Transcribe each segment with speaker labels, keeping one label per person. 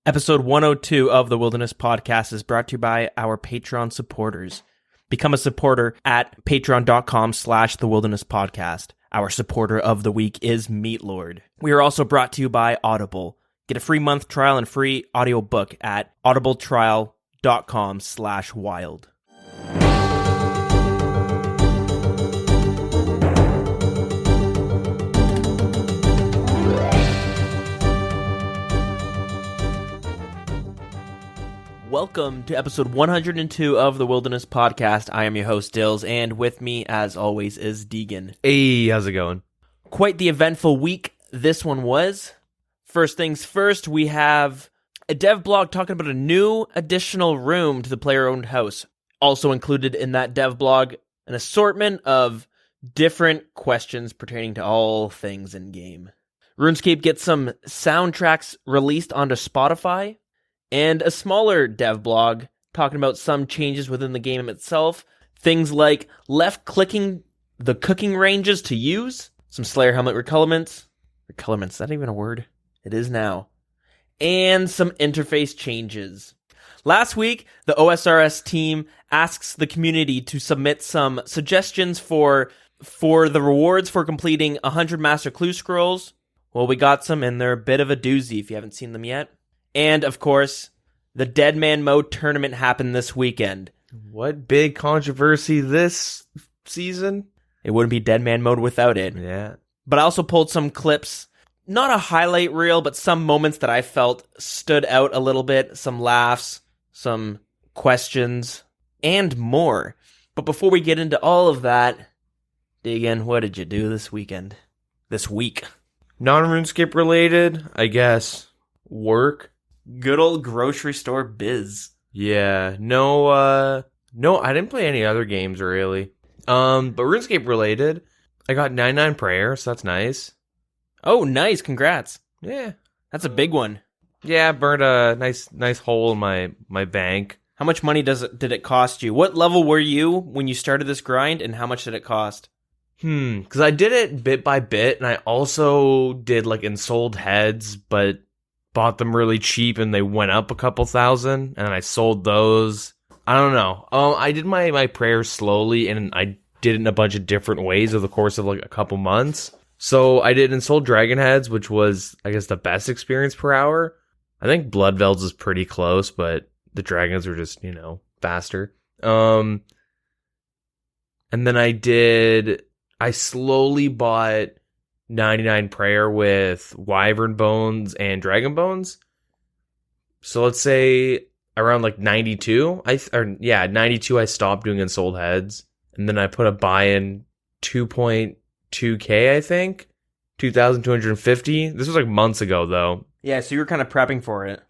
Speaker 1: Episode 102 of the Wilderness Podcast is brought to you by our Patreon supporters. Become a supporter at patreon.com/The Wilderness Podcast. Our supporter of the week is Meatlord. We are also brought to you by Audible. Get a free month trial and free audiobook at audibletrial.com/wild. Welcome to episode 102 of the Wilderness Podcast. I am your host, Dilz, and with me, as always, is Deagin.
Speaker 2: Hey, how's it going?
Speaker 1: Quite the eventful week this one was. First things first, we have a dev blog talking about a new additional room to the player-owned house. Also included in that dev blog, an assortment of different questions pertaining to all things in-game. Runescape gets some soundtracks released onto Spotify. And a smaller dev blog talking about some changes within the game itself. Things like left-clicking the cooking ranges to use. Some Slayer helmet recolorments. Recolorments, is that even a word? It is now. And some interface changes. Last week, the OSRS team asks the community to submit some suggestions for the rewards for completing 100 Master Clue Scrolls. Well, we got some, and they're a bit of a doozy if you haven't seen them yet. And, of course, the Deadman mode tournament happened this weekend.
Speaker 2: What big controversy this season?
Speaker 1: It wouldn't be Deadman mode without it.
Speaker 2: Yeah.
Speaker 1: But I also pulled some clips, not a highlight reel, but some moments that I felt stood out a little bit. Some laughs, some questions, and more. But before we get into all of that, Deagin, what did you do this weekend? This week?
Speaker 2: Non-RuneScape related, I guess. Work.
Speaker 1: Good old grocery store biz.
Speaker 2: Yeah, no, I didn't play any other games really. But RuneScape related, I got 99 prayer, so that's nice.
Speaker 1: Oh, nice, congrats.
Speaker 2: Yeah.
Speaker 1: That's a big one.
Speaker 2: Yeah, burned a nice hole in my bank.
Speaker 1: How much money did it cost you? What level were you when you started this grind, and how much did it cost?
Speaker 2: Because I did it bit by bit, and I also did like ensouled heads, but bought them really cheap and they went up a couple thousand, and I sold those. I don't know. I did my prayers slowly, and I did it in a bunch of different ways over the course of like a couple months. So I did ensouled dragon heads, which was, I guess, the best experience per hour. I think blood velds is pretty close, but the dragons were just, faster. And then I slowly bought 99 prayer with wyvern bones and dragon bones. So let's say around like 92. 92 I stopped doing ensouled heads. And then I put a buy-in 2.2k, I think. 2,250. This was like months ago though.
Speaker 1: Yeah, so you were kind of prepping for it.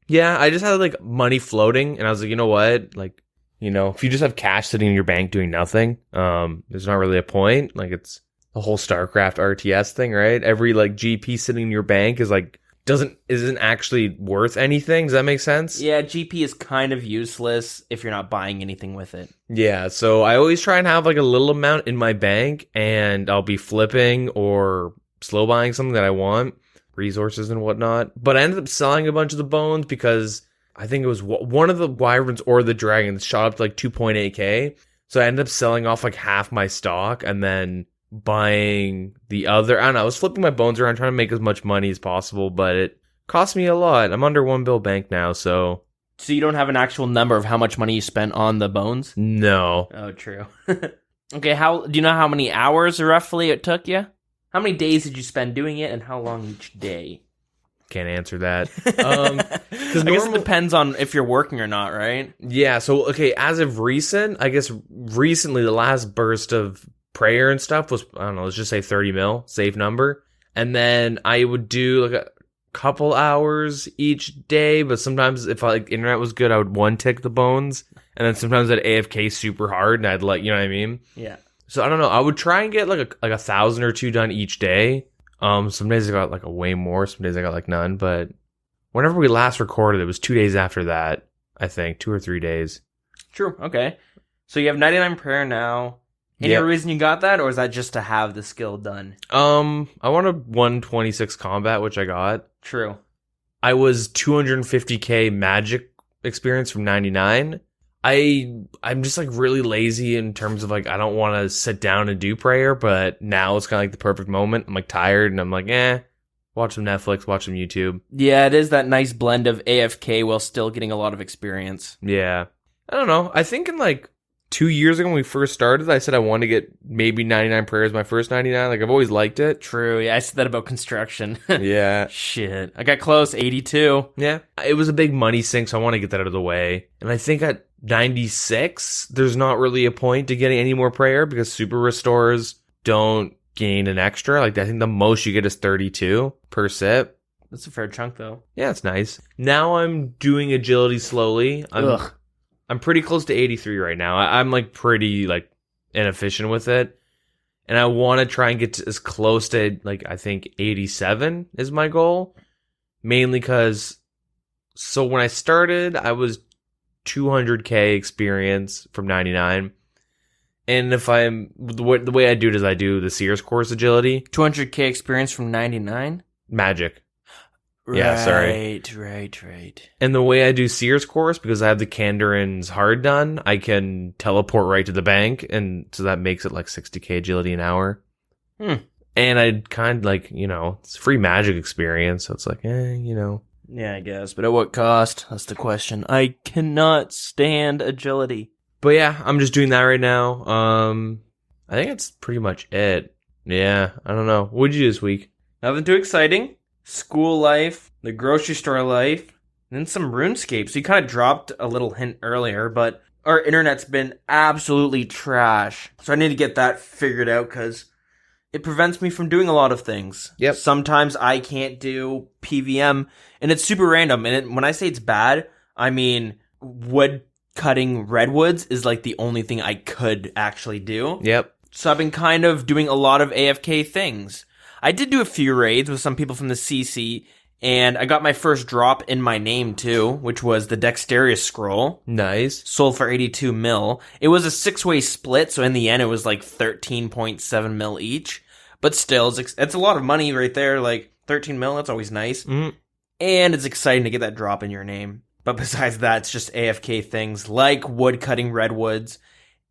Speaker 2: Yeah, I just had like money floating, and I was like, you know what? Like, if you just have cash sitting in your bank doing nothing, there's not really a point. Like, it's the whole StarCraft RTS thing, right? Every like GP sitting in your bank is like isn't actually worth anything. Does that make sense?
Speaker 1: Yeah, GP is kind of useless if you're not buying anything with it.
Speaker 2: Yeah, so I always try and have like a little amount in my bank, and I'll be flipping or slow buying something that I want, resources and whatnot. But I ended up selling a bunch of the bones because I think it was one of the wyverns or the dragons shot up to like 2.8k. So I ended up selling off like half my stock and then buying the other. I don't know, I was flipping my bones around trying to make as much money as possible, but it cost me a lot. I'm under 1 bill bank now, so
Speaker 1: you don't have an actual number of how much money you spent on the bones?
Speaker 2: No.
Speaker 1: Oh, true. Okay, do you know how many hours roughly it took you? How many days did you spend doing it, and how long each day?
Speaker 2: Can't answer that.
Speaker 1: I guess it depends on if you're working or not, right?
Speaker 2: Yeah, so okay, as of recently, the last burst of prayer and stuff was, I don't know, let's just say 30 mil, safe number. And then I would do like a couple hours each day, but sometimes if internet was good, I would one tick the bones. And then sometimes I'd AFK super hard and I'd you know what I mean?
Speaker 1: Yeah.
Speaker 2: So I don't know, I would try and get like 1,000 or 2 done each day. Some days I got like a way more, some days I got like none, but whenever we last recorded, it was 2 days after that, I think, 2 or 3 days.
Speaker 1: True, okay. So you have 99 prayer now. Any reason you got that, or is that just to have the skill done?
Speaker 2: I wanted 126 combat, which I got.
Speaker 1: True.
Speaker 2: I was 250k magic experience from 99. I'm just like really lazy in terms of like I don't want to sit down and do prayer, but now it's kind of like the perfect moment. I'm like tired and I'm like, watch some Netflix, watch some YouTube.
Speaker 1: Yeah, it is that nice blend of AFK while still getting a lot of experience.
Speaker 2: Yeah. I don't know. I think in like 2 years ago when we first started, I said I wanted to get maybe 99 prayers my first 99. Like I've always liked it.
Speaker 1: True. Yeah, I said that about construction.
Speaker 2: Yeah.
Speaker 1: Shit. I got close, 82.
Speaker 2: Yeah. It was a big money sink, so I want to get that out of the way. And I think at 96, there's not really a point to getting any more prayer because super restores don't gain an extra. Like I think the most you get is 32 per sip.
Speaker 1: That's a fair chunk though.
Speaker 2: Yeah, it's nice. Now I'm doing agility slowly. I'm pretty close to 83 right now. I'm like pretty like inefficient with it. And I want to try and get to as close to like I think 87 is my goal. Mainly because so when I started, I was 200k experience from 99. And if I'm the way I do it is I do the Sears course agility.
Speaker 1: 200k experience from 99?
Speaker 2: Magic.
Speaker 1: Right,
Speaker 2: Yeah, sorry.
Speaker 1: Right.
Speaker 2: And the way I do Sears course, because I have the Kandarin's hard done, I can teleport right to the bank, and so that makes it like 60k agility an hour. And I'd kind of like, it's free magic experience, so it's like,
Speaker 1: Yeah, I guess, but at what cost? That's the question. I cannot stand agility.
Speaker 2: But yeah, I'm just doing that right now. I think that's pretty much it. Yeah, I don't know. What'd you do this week?
Speaker 1: Nothing too exciting. School life, the grocery store life, and then some RuneScape. So you kind of dropped a little hint earlier, but our internet's been absolutely trash. So I need to get that figured out because it prevents me from doing a lot of things.
Speaker 2: Yep.
Speaker 1: Sometimes I can't do PVM, and it's super random. And when I say it's bad, I mean wood cutting redwoods is like the only thing I could actually do.
Speaker 2: Yep.
Speaker 1: So I've been kind of doing a lot of AFK things. I did do a few raids with some people from the CC, and I got my first drop in my name too, which was the Dexterous Scroll.
Speaker 2: Nice.
Speaker 1: Sold for 82 mil. It was a 6-way split, so in the end it was like 13.7 mil each. But still, it's a lot of money right there, like 13 mil, that's always nice.
Speaker 2: Mm-hmm.
Speaker 1: And it's exciting to get that drop in your name. But besides that, it's just AFK things like wood cutting redwoods.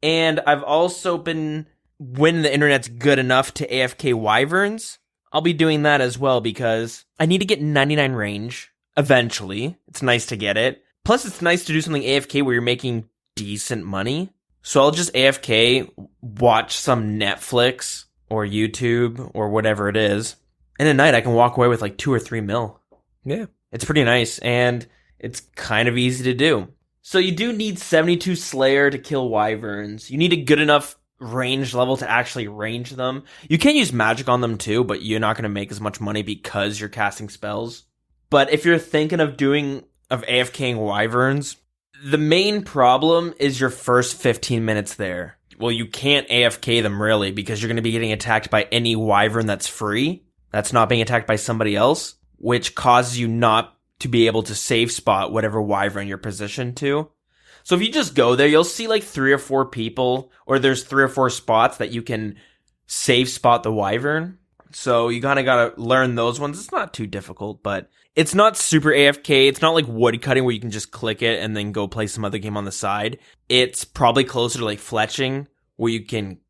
Speaker 1: And I've also been, when the internet's good enough, to AFK wyverns. I'll be doing that as well because I need to get 99 range eventually. It's nice to get it. Plus, it's nice to do something AFK where you're making decent money. So I'll just AFK, watch some Netflix or YouTube or whatever it is. And at night, I can walk away with like 2 or 3 mil.
Speaker 2: Yeah.
Speaker 1: It's pretty nice, and it's kind of easy to do. So you do need 72 Slayer to kill wyverns. You need a good enough range level to actually range them. You can use magic on them too, but you're not going to make as much money because you're casting spells. But if you're thinking of AFKing wyverns, the main problem is your first 15 minutes there. Well, you can't AFK them really because you're going to be getting attacked by any wyvern that's free. That's not being attacked by somebody else, which causes you not to be able to safe spot whatever wyvern you're positioned to. So if you just go there, you'll see like 3 or 4 people, or there's 3 or 4 spots that you can safe spot the wyvern. So you kind of got to learn those ones. It's not too difficult, but it's not super AFK. It's not like wood cutting where you can just click it and then go play some other game on the side. It's probably closer to like fletching where you can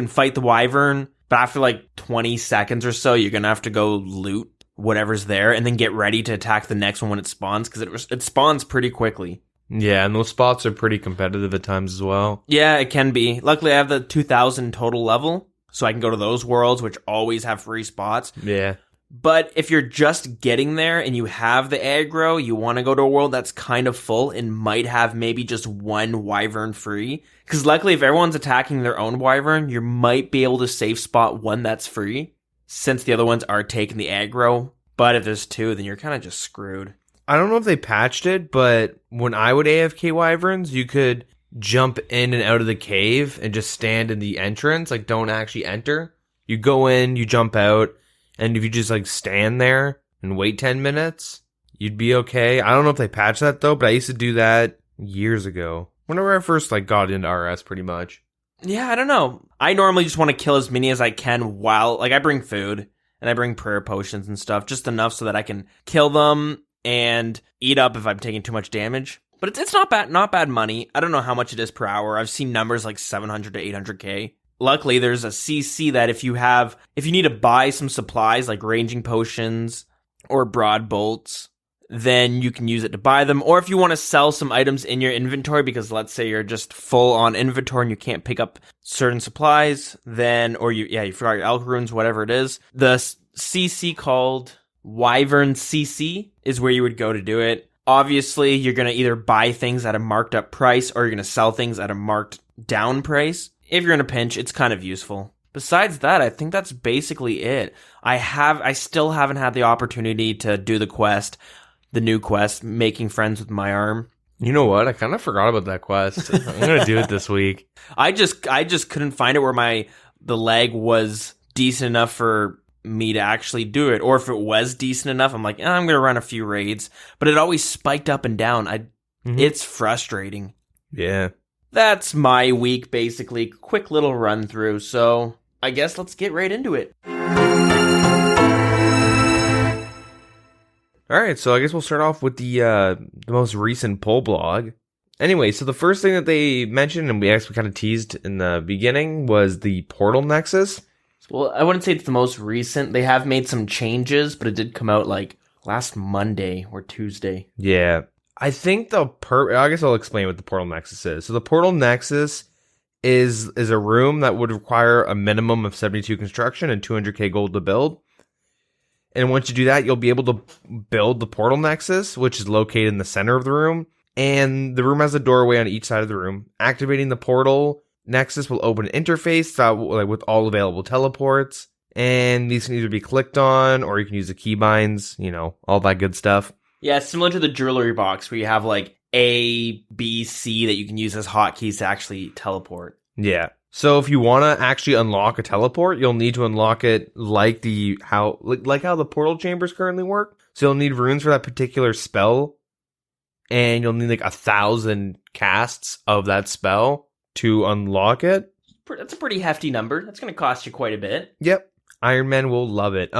Speaker 1: fight the wyvern, but after like 20 seconds or so, you're going to have to go loot whatever's there and then get ready to attack the next one when it spawns because it spawns pretty quickly.
Speaker 2: Yeah, and those spots are pretty competitive at times as well.
Speaker 1: Yeah, it can be. Luckily, I have the 2,000 total level, so I can go to those worlds, which always have free spots.
Speaker 2: Yeah.
Speaker 1: But if you're just getting there and you have the aggro, you want to go to a world that's kind of full and might have maybe just one wyvern free. Because luckily, if everyone's attacking their own wyvern, you might be able to safe spot one that's free, since the other ones are taking the aggro. But if there's 2, then you're kind of just screwed.
Speaker 2: I don't know if they patched it, but when I would AFK wyverns, you could jump in and out of the cave and just stand in the entrance, like don't actually enter. You go in, you jump out, and if you just like stand there and wait 10 minutes, you'd be okay. I don't know if they patched that though, but I used to do that years ago. Whenever I first like got into RS pretty much.
Speaker 1: Yeah, I don't know. I normally just want to kill as many as I can while, like I bring food and I bring prayer potions and stuff, just enough so that I can kill them and eat up if I'm taking too much damage. But it's not bad money. I don't know how much it is per hour. I've seen numbers like 700 to 800k. Luckily, there's a CC that if you need to buy some supplies like ranging potions or broad bolts, then you can use it to buy them. Or if you want to sell some items in your inventory, because let's say you're just full on inventory and you can't pick up certain supplies, then, or you forgot your elk runes, whatever it is. The CC called Wyvern CC is where you would go to do it. Obviously, you're going to either buy things at a marked up price or you're going to sell things at a marked down price. If you're in a pinch, it's kind of useful. Besides that, I think that's basically it. I still haven't had the opportunity to do the new quest, making friends with my arm.
Speaker 2: You know what? I kind of forgot about that quest. I'm going to do it this week.
Speaker 1: I just couldn't find it where the leg was decent enough for me to actually do it. Or if it was decent enough, I'm like, I'm going to run a few raids. But it always spiked up and down. It's frustrating.
Speaker 2: Yeah.
Speaker 1: That's my week, basically. Quick little run through. So I guess let's get right into it.
Speaker 2: All right, so I guess we'll start off with the most recent poll blog. Anyway, so the first thing that they mentioned, and we actually kind of teased in the beginning, was the Portal Nexus.
Speaker 1: Well, I wouldn't say it's the most recent. They have made some changes, but it did come out like last Monday or Tuesday.
Speaker 2: Yeah. I think I guess I'll explain what the Portal Nexus is. So the Portal Nexus is a room that would require a minimum of 72 construction and 200k gold to build. And once you do that, you'll be able to build the Portal Nexus, which is located in the center of the room. And the room has a doorway on each side of the room. Activating the Portal Nexus will open an interface with all available teleports. And these can either be clicked on, or you can use the keybinds, all that good stuff.
Speaker 1: Yeah, similar to the jewelry box where you have like A, B, C that you can use as hotkeys to actually teleport.
Speaker 2: Yeah. So if you want to actually unlock a teleport, you'll need to unlock it like how the portal chambers currently work. So you'll need runes for that particular spell, and you'll need like 1,000 casts of that spell to unlock it.
Speaker 1: That's a pretty hefty number. That's going to cost you quite a bit.
Speaker 2: Yep. Iron Man will love it.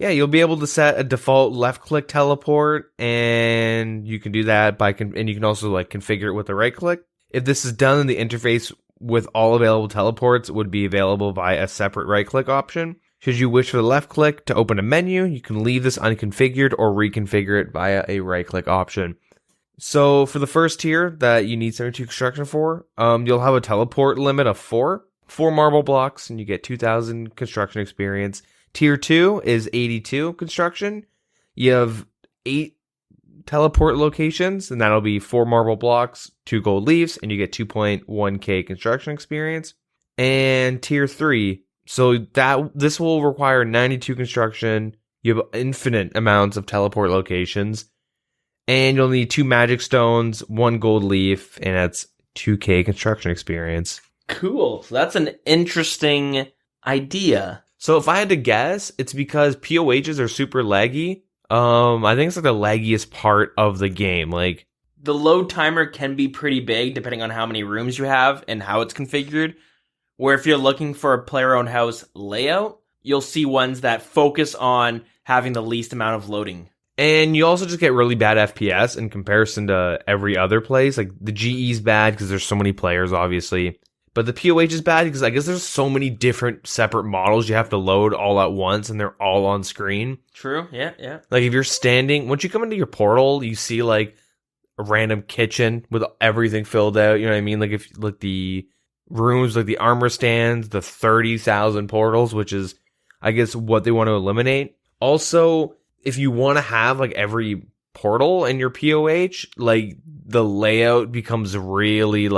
Speaker 2: Yeah, you'll be able to set a default left-click teleport, and you can do that and you can also configure it with a right-click. If this is done in the interface with all available teleports, it would be available via a separate right-click option. Should you wish for the left-click to open a menu, you can leave this unconfigured or reconfigure it via a right-click option. So for the first tier that you need 72 construction for, you'll have a teleport limit of 4 marble blocks, and you get 2,000 construction experience. Tier 2 is 82 construction. You have 8 teleport locations, and that'll be 4 marble blocks, 2 gold leaves, and you get 2.1k construction experience. And tier 3, so this will require 92 construction. You have infinite amounts of teleport locations, and you'll need 2 magic stones, 1 gold leaf, and that's 2k construction experience.
Speaker 1: Cool. So that's an interesting idea.
Speaker 2: So if I had to guess, it's because POHs are super laggy. I think it's the laggiest part of the game.
Speaker 1: The load timer can be pretty big depending on how many rooms you have and how it's configured. Where if you're looking for a player-owned house layout, you'll see ones that focus on having the least amount of loading.
Speaker 2: And you also just get really bad FPS in comparison to every other place. The GE's bad because there's so many players, obviously. But the POH is bad because I guess there's so many different separate models you have to load all at once, and they're all on screen.
Speaker 1: True, yeah.
Speaker 2: If you're standing, once you come into your portal, you see a random kitchen with everything filled out. You know what I mean? If the rooms, the armor stands, the 30,000 portals, which is, I guess, what they want to eliminate. Also, if you want to have every portal in your POH, the layout becomes really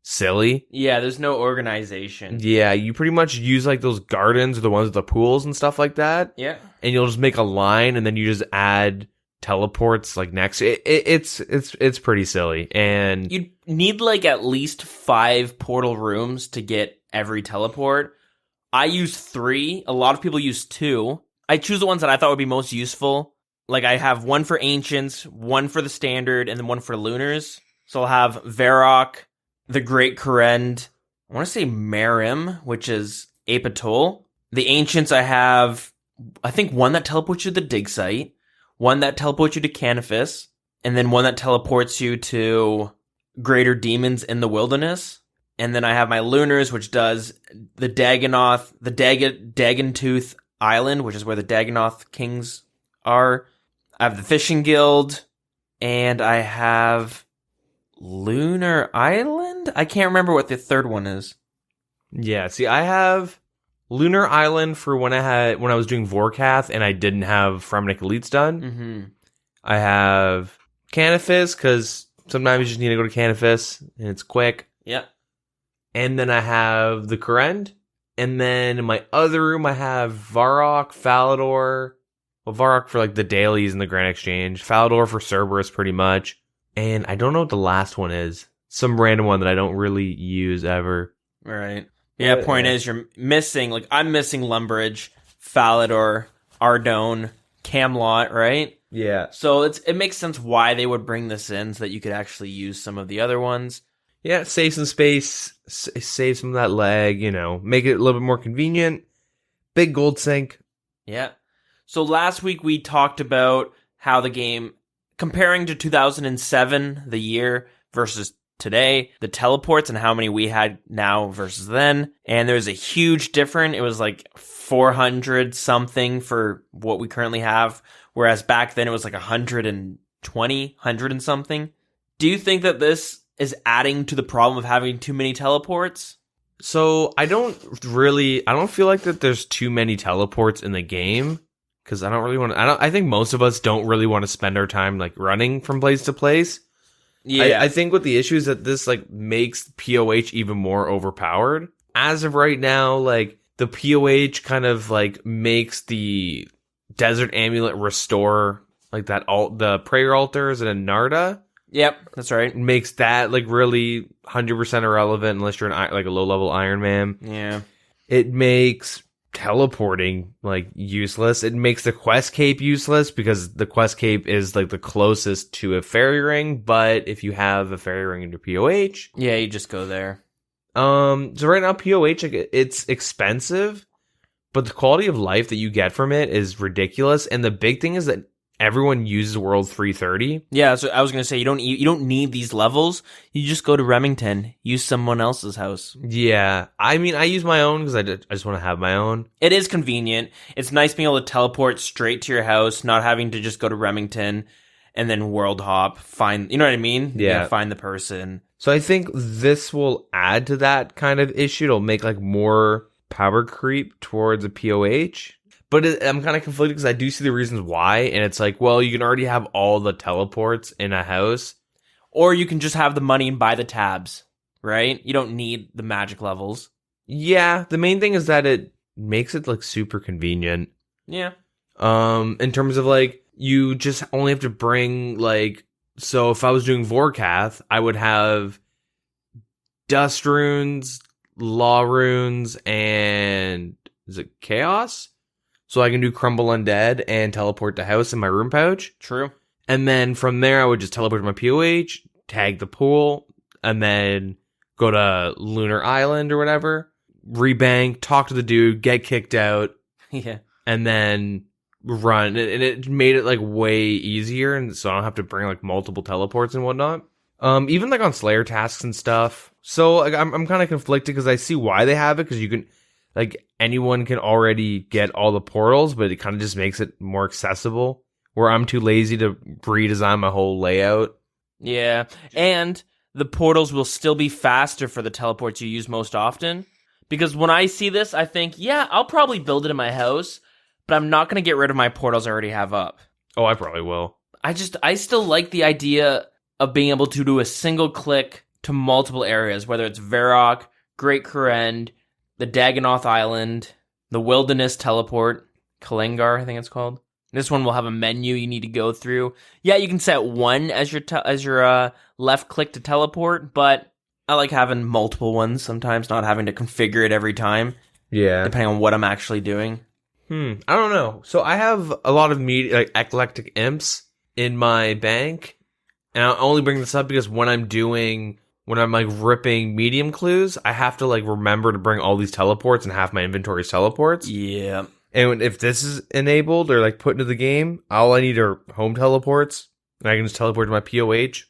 Speaker 2: silly.
Speaker 1: Yeah, there's no organization.
Speaker 2: Yeah, you pretty much use those gardens or the ones with the pools and stuff like that.
Speaker 1: Yeah.
Speaker 2: And you'll just make a line and then you just add teleports next. It's pretty silly. And
Speaker 1: you'd need at least 5 portal rooms to get every teleport. I use 3. A lot of people use 2. I choose the ones that I thought would be most useful. I have 1 for Ancients, 1 for the Standard, and then 1 for Lunars. So I'll have Varrock, the Great Korend, I want to say Merim, which is Apatol. The Ancients I have, I think, 1 that teleports you to the dig site, one that teleports you to Canifis, and then one that teleports you to greater demons in the wilderness. And then I have my Lunars, which does the Dagginoth, the Daggin Tooth Island, which is where the Dagginoth kings are. I have the Fishing Guild, and I have Lunar Island? I can't remember what the third one is.
Speaker 2: Yeah, see, I have Lunar Island for when I was doing Vorkath and I didn't have Fremnik Elites done.
Speaker 1: Mm-hmm.
Speaker 2: I have Canifis, because sometimes you just need to go to Canifis, and it's quick.
Speaker 1: Yeah.
Speaker 2: And then I have the Kurend. And then in my other room, I have Varrock, Falador. Well, Varrock for like the dailies and the Grand Exchange. Falador for Cerberus, pretty much. And I don't know what the last one is. Some random one that I don't really use ever.
Speaker 1: Right. Yeah, point is you're missing, like, I'm missing Lumbridge, Falador, Ardone, Camelot, right?
Speaker 2: Yeah.
Speaker 1: So it makes sense why they would bring this in, so that you could actually use some of the other ones.
Speaker 2: Yeah, save some space, save some of that lag, make it a little bit more convenient. Big gold sink.
Speaker 1: Yeah. So last week we talked about how the game, comparing to 2007, the year, versus today, the teleports and how many we had now versus then. And there's a huge difference. It was like 400 something for what we currently have, whereas back then it was like 120, 100 and something. Do you think that this is adding to the problem of having too many teleports?
Speaker 2: So I don't feel like that there's too many teleports in the game, because I think most of us don't really want to spend our time like running from place to place.
Speaker 1: Yeah.
Speaker 2: I think what the issue is that this like makes POH even more overpowered. As of right now, like the POH kind of like makes the Desert Amulet restore like the prayer altars and a Narda.
Speaker 1: Yep, that's right.
Speaker 2: Makes that like really 100% irrelevant unless you're like a low level Iron Man.
Speaker 1: Yeah.
Speaker 2: It makes teleporting like useless. It makes the quest cape useless, because the quest cape is like the closest to a fairy ring, but if you have a fairy ring in your POH,
Speaker 1: yeah, you just go there.
Speaker 2: So right now POH, like, it's expensive, but the quality of life that you get from it is ridiculous. And the big thing is that everyone uses World 330.
Speaker 1: Yeah, so I was gonna say you don't need these levels. You just go to Remington, use someone else's house.
Speaker 2: Yeah, I mean, I use my own because I just want to have my own.
Speaker 1: It is convenient. It's nice being able to teleport straight to your house, not having to just go to Remington and then world hop. Find, you know what I mean?
Speaker 2: Yeah,
Speaker 1: find the person.
Speaker 2: So I think this will add to that kind of issue. It'll make like more power creep towards a POH. But I'm kind of conflicted because I do see the reasons why, and it's like, well, you can already have all the teleports in a house.
Speaker 1: Or you can just have the money and buy the tabs, right? You don't need the magic levels.
Speaker 2: Yeah, the main thing is that it makes it like super convenient.
Speaker 1: Yeah.
Speaker 2: In terms of like, you just only have to bring like, so if I was doing Vorkath, I would have Dust Runes, Law Runes, and is it Chaos? So I can do Crumble Undead and teleport to house in my room pouch.
Speaker 1: True.
Speaker 2: And then from there, I would just teleport to my POH, tag the pool, and then go to Lunar Island or whatever, rebank, talk to the dude, get kicked out.
Speaker 1: Yeah.
Speaker 2: And then run. And it made it like way easier, and so I don't have to bring like multiple teleports and whatnot. Even like on Slayer tasks and stuff. So like, I'm kind of conflicted because I see why they have it, because you can, like, anyone can already get all the portals, but it kind of just makes it more accessible, where I'm too lazy to redesign my whole layout.
Speaker 1: Yeah, and the portals will still be faster for the teleports you use most often, because when I see this, I think, yeah, I'll probably build it in my house, but I'm not going to get rid of my portals I already have up.
Speaker 2: Oh, I probably will.
Speaker 1: I still like the idea of being able to do a single click to multiple areas, whether it's Varrock, Great Kurend, the Dagginoth Island, the Wilderness Teleport, Kalingar, I think it's called. This one will have a menu you need to go through. Yeah, you can set one as your left click to teleport, but I like having multiple ones sometimes, not having to configure it every time.
Speaker 2: Yeah.
Speaker 1: Depending on what I'm actually doing.
Speaker 2: I don't know. So I have a lot of like eclectic imps in my bank, and I'll only bring this up because when I'm like ripping medium clues, I have to like remember to bring all these teleports and half my inventory is teleports.
Speaker 1: Yeah.
Speaker 2: And if this is enabled or like put into the game, all I need are home teleports. And I can just teleport to my POH.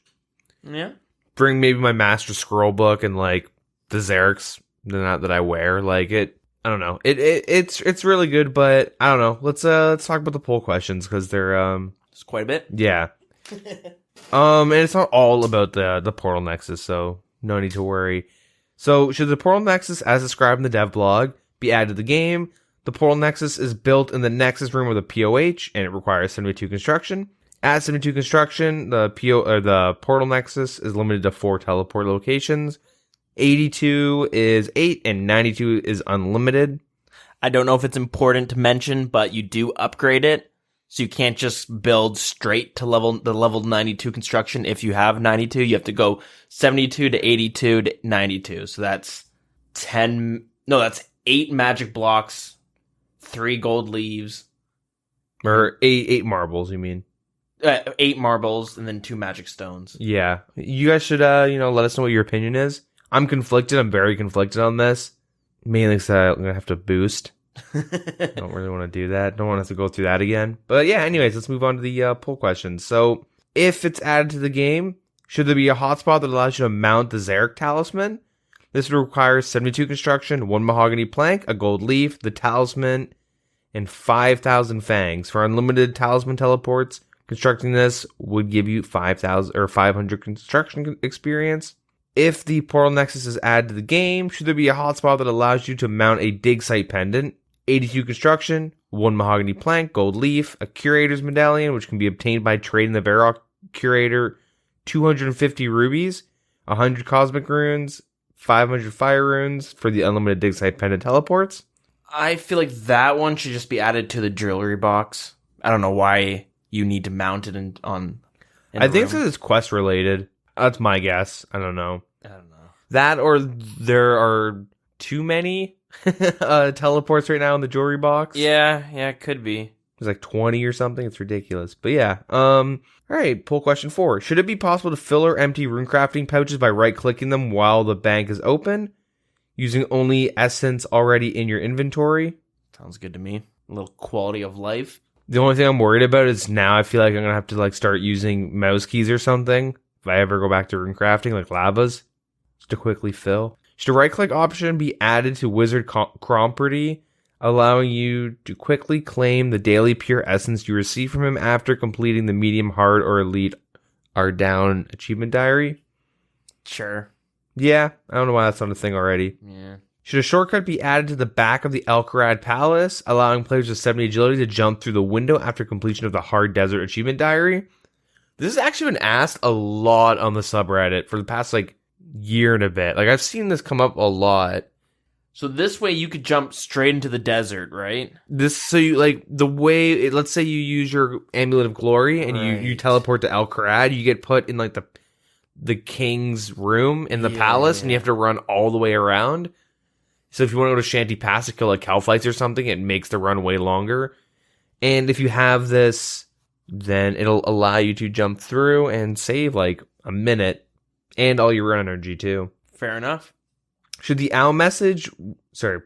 Speaker 1: Yeah.
Speaker 2: Bring maybe my Master Scroll book and like the Xerix that I wear. Like it, I don't know. It's really good, but I don't know. Let's talk about the poll questions because they're
Speaker 1: It's quite a bit.
Speaker 2: yeah. And it's not all about the Portal Nexus, so no need to worry. So should the Portal Nexus, as described in the dev blog, be added to the game? The Portal Nexus is built in the Nexus Room with a POH, and it requires 72 construction. At 72 construction, the Portal Nexus is limited to 4 teleport locations. 82 is 8, and 92 is unlimited.
Speaker 1: I don't know if it's important to mention, but you do upgrade it. So you can't just build straight to level 92 construction. If you have 92, you have to go 72 to 82 to 92. So that's 8 magic blocks, 3 gold leaves.
Speaker 2: Or 8 marbles, you mean?
Speaker 1: 8 marbles, and then 2 magic stones.
Speaker 2: Yeah. You guys should, let us know what your opinion is. I'm conflicted. I'm very conflicted on this. Mainly because I'm going to have to boost. I don't really want to do that. Don't want to have to go through that again. But yeah, anyways, let's move on to the poll questions. So, if it's added to the game, should there be a hotspot that allows you to mount the Xeric Talisman? This would require 72 construction, 1 mahogany plank, a gold leaf, the talisman, and 5,000 fangs. For unlimited talisman teleports, constructing this would give you 5,000 or 500 construction experience. If the Portal Nexus is added to the game, should there be a hotspot that allows you to mount a dig site pendant? 82 construction, 1 mahogany plank, gold leaf, a curator's medallion, which can be obtained by trading the Varrock curator 250 rubies, 100 cosmic runes, 500 fire runes for the unlimited dig site pendant teleports.
Speaker 1: I feel like that one should just be added to the jewelry box. I don't know why you need to mount it
Speaker 2: I think it's quest related. That's my guess. I don't know. That or there are too many teleports right now in the jewelry box.
Speaker 1: Yeah, it could be.
Speaker 2: There's like 20 or something. It's ridiculous. But yeah. All right, poll question 4. Should it be possible to fill or empty runecrafting pouches by right-clicking them while the bank is open, using only essence already in your inventory?
Speaker 1: Sounds good to me. A little quality of life.
Speaker 2: The only thing I'm worried about is now I feel like I'm going to have to start using mouse keys or something if I ever go back to runecrafting, like lavas, just to quickly fill. Should a right-click option be added to Wizard Property, allowing you to quickly claim the daily pure essence you receive from him after completing the medium, hard, or elite are down achievement diary?
Speaker 1: Sure.
Speaker 2: Yeah, I don't know why that's not a thing already.
Speaker 1: Yeah.
Speaker 2: Should a shortcut be added to the back of the Elkarad Palace, allowing players with 70 agility to jump through the window after completion of the Hard Desert achievement diary? This has actually been asked a lot on the subreddit for the past year and a bit. I've seen this come up a lot.
Speaker 1: So this way you could jump straight into the desert, right?
Speaker 2: So you the way let's say you use your Amulet of Glory and you teleport to Elkarad, you get put in the king's room in the palace, and you have to run all the way around. So if you want to go to Shanty Pass to kill Calphites or something, it makes the run way longer. And if you have this, then it'll allow you to jump through and save a minute and all your run energy too.
Speaker 1: Fair enough.
Speaker 2: Should the owl message,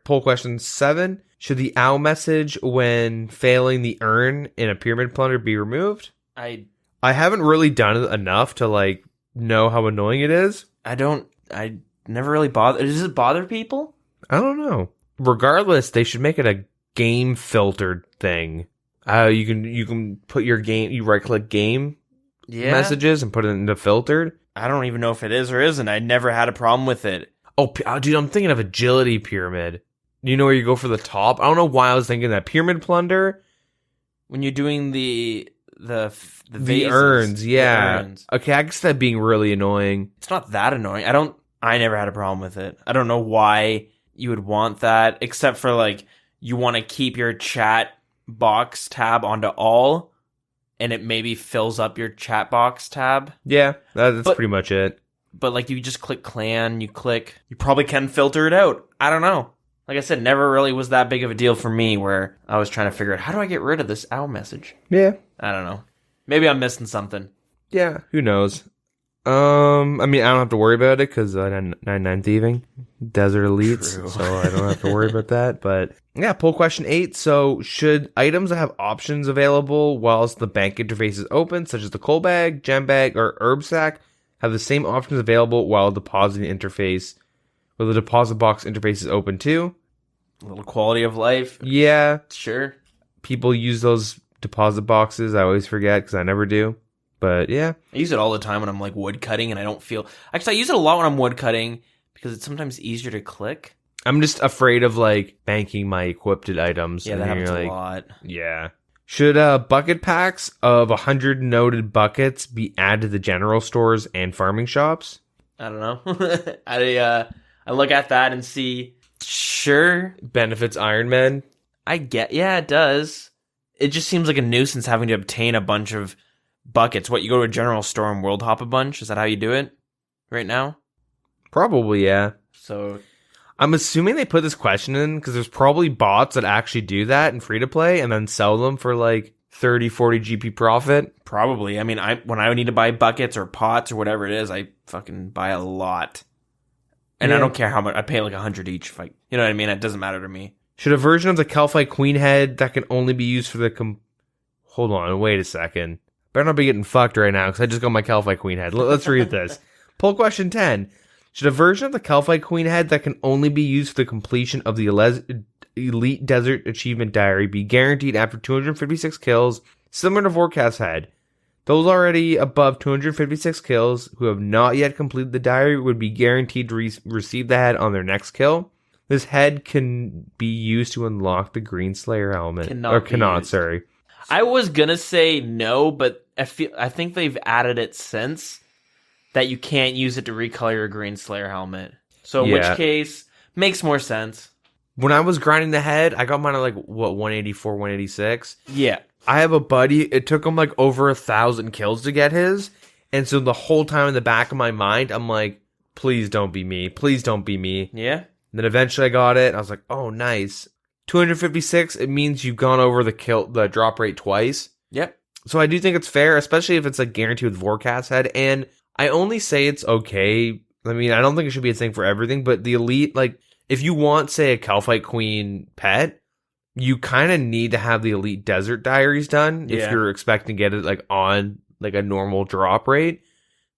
Speaker 2: poll question 7, should the owl message when failing the urn in a pyramid plunder be removed? I haven't really done it enough to know how annoying it is.
Speaker 1: I never really bother. Does it bother people?
Speaker 2: I don't know. Regardless, they should make it a game filtered thing. You can put your game, you right click game messages and put it into filtered.
Speaker 1: I don't even know if it is or isn't. I never had a problem with it.
Speaker 2: Oh, dude, I'm thinking of agility pyramid. You know where you go for the top? I don't know why I was thinking that. Pyramid plunder?
Speaker 1: When you're doing the
Speaker 2: urns, yeah. The urns. Okay, I guess that being really annoying.
Speaker 1: It's not that annoying. I never had a problem with it. I don't know why you would want that, except for you want to keep your chat box tab onto all, and it maybe fills up your chat box tab.
Speaker 2: Yeah, that's pretty much it.
Speaker 1: But you just click clan, you probably can filter it out. I don't know. Like I said, never really was that big of a deal for me where I was trying to figure out how do I get rid of this owl message?
Speaker 2: Yeah.
Speaker 1: I don't know. Maybe I'm missing something.
Speaker 2: Yeah, who knows? I mean, I don't have to worry about it because 99 thieving, desert elites,
Speaker 1: True.
Speaker 2: so I don't have to worry about that. But yeah, poll question 8. So, should items that have options available whilst the bank interface is open, such as the coal bag, gem bag, or herb sack, have the same options available while the deposit box interface is open too?
Speaker 1: A little quality of life.
Speaker 2: Yeah,
Speaker 1: Sure.
Speaker 2: people use those deposit boxes. I always forget because I never do. But yeah.
Speaker 1: I use it all the time when I'm like wood cutting and I don't feel... Actually, I use it a lot when I'm wood cutting because it's sometimes easier to click.
Speaker 2: I'm just afraid of like banking my equipped items.
Speaker 1: Yeah,
Speaker 2: and
Speaker 1: that
Speaker 2: then
Speaker 1: happens
Speaker 2: you're
Speaker 1: a
Speaker 2: like,
Speaker 1: lot.
Speaker 2: yeah. Should bucket packs of 100 noted buckets be added to the general stores and farming shops?
Speaker 1: I don't know. I look at that and see, sure,
Speaker 2: Benefits Iron Man?
Speaker 1: yeah, it does. It just seems like a nuisance having to obtain a bunch of buckets. What, you go to a general store and world hop a bunch? Is that how you do it right now?
Speaker 2: Probably, yeah.
Speaker 1: So
Speaker 2: I'm assuming they put this question in because there's probably bots that actually do that in free to play and then sell them for like 30, 40 GP profit.
Speaker 1: probably. I mean, when I need to buy buckets or pots or whatever it is, I fucking buy a lot. And
Speaker 2: Yeah.
Speaker 1: I don't care how much. I pay like 100 each. If you know what I mean? It doesn't matter to me.
Speaker 2: Should a version of the Calphite Queen head that can only be used for the Hold on, wait a second. Better not be getting fucked right now because I just got my Calphite Queen head. Let's read this. Poll question 10. Should a version of the Calphite Queen head that can only be used for the completion of the Elite Desert Achievement Diary be guaranteed after 256 kills, similar to Vorkast's head? Those already above 256 kills who have not yet completed the diary would be guaranteed to receive the head on their next kill. This head can be used to unlock the Green Slayer helmet.
Speaker 1: Cannot,
Speaker 2: sorry.
Speaker 1: I was gonna say no, but I think they've added it since that you can't use it to recolor your Green Slayer helmet. So in
Speaker 2: Yeah.
Speaker 1: which case, makes more sense.
Speaker 2: When I was grinding the head, I got mine at like, 184, 186?
Speaker 1: Yeah.
Speaker 2: I have a buddy, it took him like over 1,000 kills to get his. And so the whole time in the back of my mind, I'm like, please don't be me. Please don't be me.
Speaker 1: Yeah?
Speaker 2: And then eventually I got it. And I was like, oh, nice. 256, it means you've gone over the drop rate twice.
Speaker 1: Yep.
Speaker 2: So I do think it's fair, especially if it's like guaranteed with Vorkast's head. And I only say it's okay. I mean, I don't think it should be a thing for everything, but the elite, like, if you want, say, a Calphite Queen pet, you kind of need to have the Elite Desert Diaries done if
Speaker 1: Yeah.
Speaker 2: you're expecting to get it like on like a normal drop rate,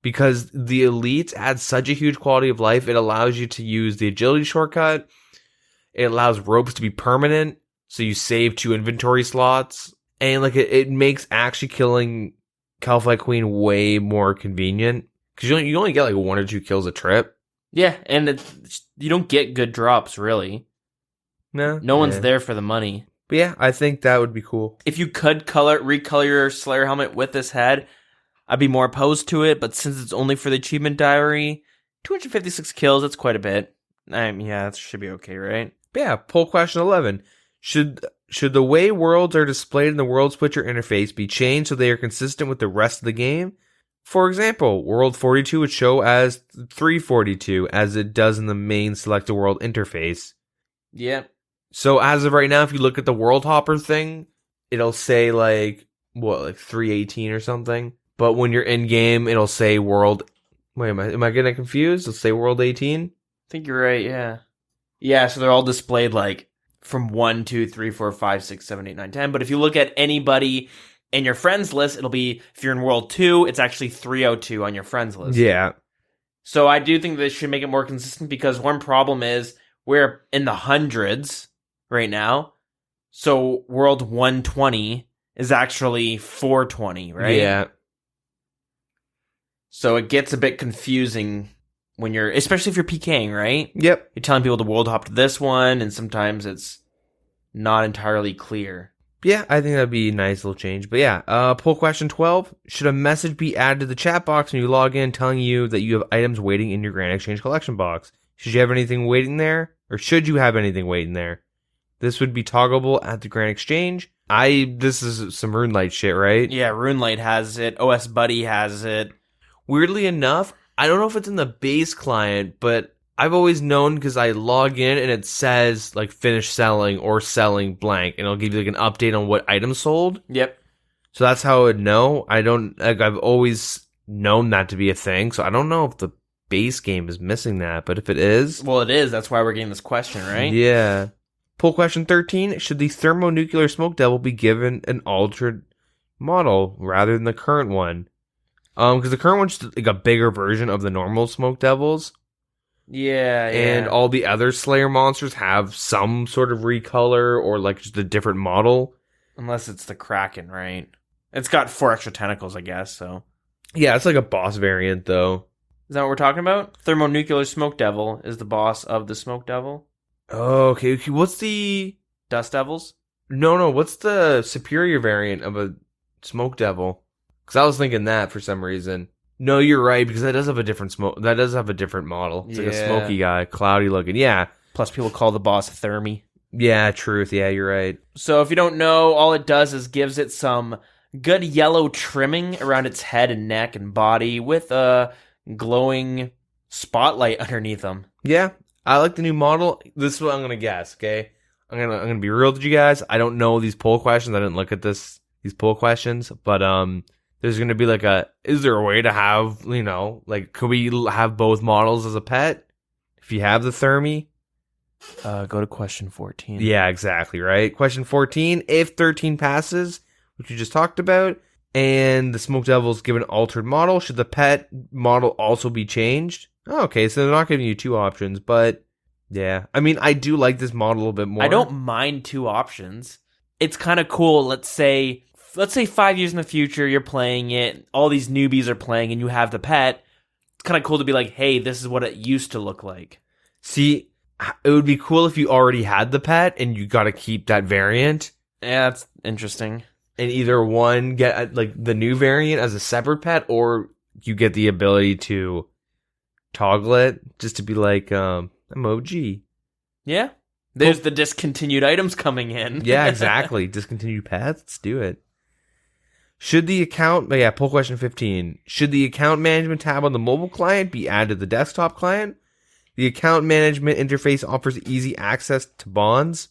Speaker 2: because the elites add such a huge quality of life. It allows you to use the agility shortcut. It allows ropes to be permanent, so you save 2 inventory slots, and like it makes actually killing Calphite Queen way more convenient because you only get like 1 or 2 kills a trip.
Speaker 1: Yeah, and you don't get good drops, really. No one's there for the money.
Speaker 2: But yeah, I think that would be cool.
Speaker 1: If you could recolor your Slayer helmet with this head, I'd be more opposed to it, but since it's only for the achievement diary, 256 kills, that's quite a bit. Yeah, that should be okay, right?
Speaker 2: But yeah, poll question 11. Should the way worlds are displayed in the World Switcher interface be changed so they are consistent with the rest of the game? For example, World 42 would show as 342 as it does in the main Select a World interface.
Speaker 1: Yeah.
Speaker 2: So as of right now, if you look at the World Hopper thing, it'll say like 318 or something. But when you're in game, it'll say World... Wait, am I getting confused? It'll say World 18?
Speaker 1: I think you're right, yeah. Yeah, so they're all displayed like from 1, 2, 3, 4, 5, 6, 7, 8, 9, 10. But if you look at anybody in your friends list, it'll be, if you're in World 2, it's actually 302 on your friends list.
Speaker 2: Yeah.
Speaker 1: So I do think they should make it more consistent because one problem is we're in the hundreds right now. So World 120 is actually 420, right?
Speaker 2: Yeah.
Speaker 1: So it gets a bit confusing when you're, especially if you're PKing, right?
Speaker 2: Yep.
Speaker 1: You're telling people to world hop to this one, and sometimes it's not entirely clear.
Speaker 2: Yeah, I think that'd be a nice little change. But yeah, poll question 12. Should a message be added to the chat box when you log in telling you that you have items waiting in your Grand Exchange collection box? Should you have anything waiting there? Or should you have anything waiting there? This would be toggleable at the Grand Exchange. This is some RuneLite shit, right?
Speaker 1: Yeah, RuneLite has it. OS Buddy has it.
Speaker 2: Weirdly enough, I don't know if it's in the base client, but I've always known because I log in and it says like finish selling or selling blank, and it'll give you like an update on what items sold.
Speaker 1: Yep.
Speaker 2: So that's how I would know. I've always known that to be a thing, so I don't know if the base game is missing that, but if it is...
Speaker 1: Well, it is. That's why we're getting this question, right?
Speaker 2: Yeah. Poll question 13, should the thermonuclear smoke devil be given an altered model rather than the current one? Because the current one's just like a bigger version of the normal smoke devils.
Speaker 1: Yeah.
Speaker 2: And all the other Slayer monsters have some sort of recolor or like just a different model.
Speaker 1: Unless it's the Kraken, right? It's got 4 extra tentacles, I guess, so...
Speaker 2: Yeah, it's like a boss variant, though.
Speaker 1: Is that what we're talking about? Thermonuclear Smoke Devil is the boss of the Smoke Devil.
Speaker 2: Oh, okay. What's the...
Speaker 1: Dust Devils?
Speaker 2: No. What's the superior variant of a Smoke Devil? Because I was thinking that for some reason. No, you're right, because that does have a different smoke. That does have a different model. It's like a smoky guy, cloudy looking. Yeah.
Speaker 1: Plus people call the boss Thermi.
Speaker 2: Yeah, truth. Yeah, you're right.
Speaker 1: So if you don't know, all it does is gives it some good yellow trimming around its head and neck and body with a glowing spotlight underneath them.
Speaker 2: Yeah, I like the new model. This is what I'm gonna guess. Okay, I'm gonna be real with you guys. I don't know these poll questions. I didn't look at these poll questions, but there's gonna be like is there a way to have, could we have both models as a pet if you have the Thermi?
Speaker 1: Go to question 14.
Speaker 2: Yeah, exactly, right? Question 14, if 13 passes, which we just talked about, and the Smoke Devil's given an altered model, should the pet model also be changed? Oh, okay, so they're not giving you 2 options, but yeah. I mean, I do like this model a little bit more.
Speaker 1: I don't mind 2 options. It's kind of cool. Let's say 5 years in the future, you're playing it, all these newbies are playing, and you have the pet. It's kind of cool to be like, hey, this is what it used to look like.
Speaker 2: See, it would be cool if you already had the pet and you got to keep that variant.
Speaker 1: Yeah, that's interesting.
Speaker 2: And either one get like the new variant as a separate pet, or you get the ability to toggle it just to be like, I'm OG.
Speaker 1: Yeah. There's the discontinued items coming in.
Speaker 2: Yeah, exactly. Discontinued pets. Let's do it. Poll question 15. Should the account management tab on the mobile client be added to the desktop client? The account management interface offers easy access to bonds.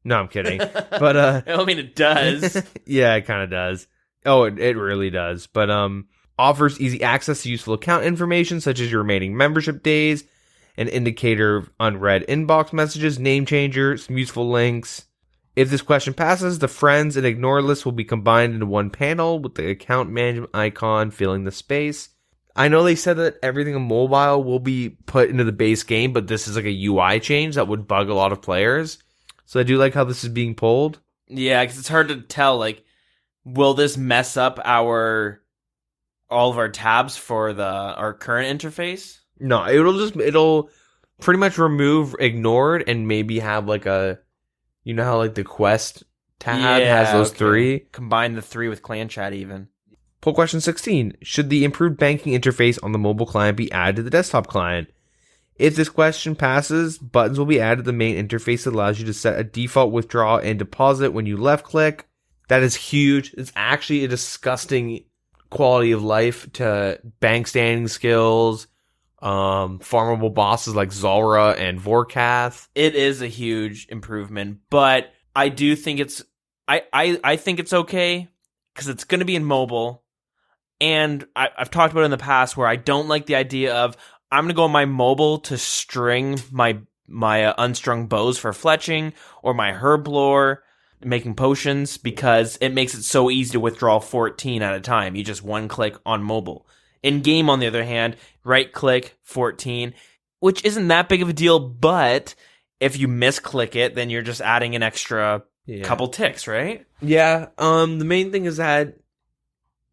Speaker 2: No, I'm kidding. But
Speaker 1: I mean, it does.
Speaker 2: Yeah, it kind of does. Oh, it really does. But offers easy access to useful account information such as your remaining membership days, an indicator of unread inbox messages, name changer, some useful links. If this question passes, the friends and ignore list will be combined into one panel with the account management icon filling the space. I know they said that everything on mobile will be put into the base game, but this is like a UI change that would bug a lot of players. So I do like how this is being pulled.
Speaker 1: Yeah, because it's hard to tell, will this mess up all of our tabs for our current interface?
Speaker 2: No, it'll pretty much remove ignored and maybe have like how like the quest tab has those 3.
Speaker 1: Combine the 3 with clan chat even.
Speaker 2: Poll question 16. Should the improved banking interface on the mobile client be added to the desktop client? If this question passes, buttons will be added to the main interface that allows you to set a default withdraw and deposit when you left click. That is huge. It's actually a disgusting quality of life to bank standing skills, farmable bosses like Zulrah and Vorkath.
Speaker 1: It is a huge improvement, but I do think I think it's okay because it's going to be in mobile. And I've talked about it in the past where I don't like the idea of I'm going to go on my mobile to string my unstrung bows for fletching or my herb lore making potions because it makes it so easy to withdraw 14 at a time. You just one click on mobile. In game, on the other hand, right click 14, which isn't that big of a deal, but if you misclick it, then you're just adding an extra couple ticks, right?
Speaker 2: Yeah. The main thing is that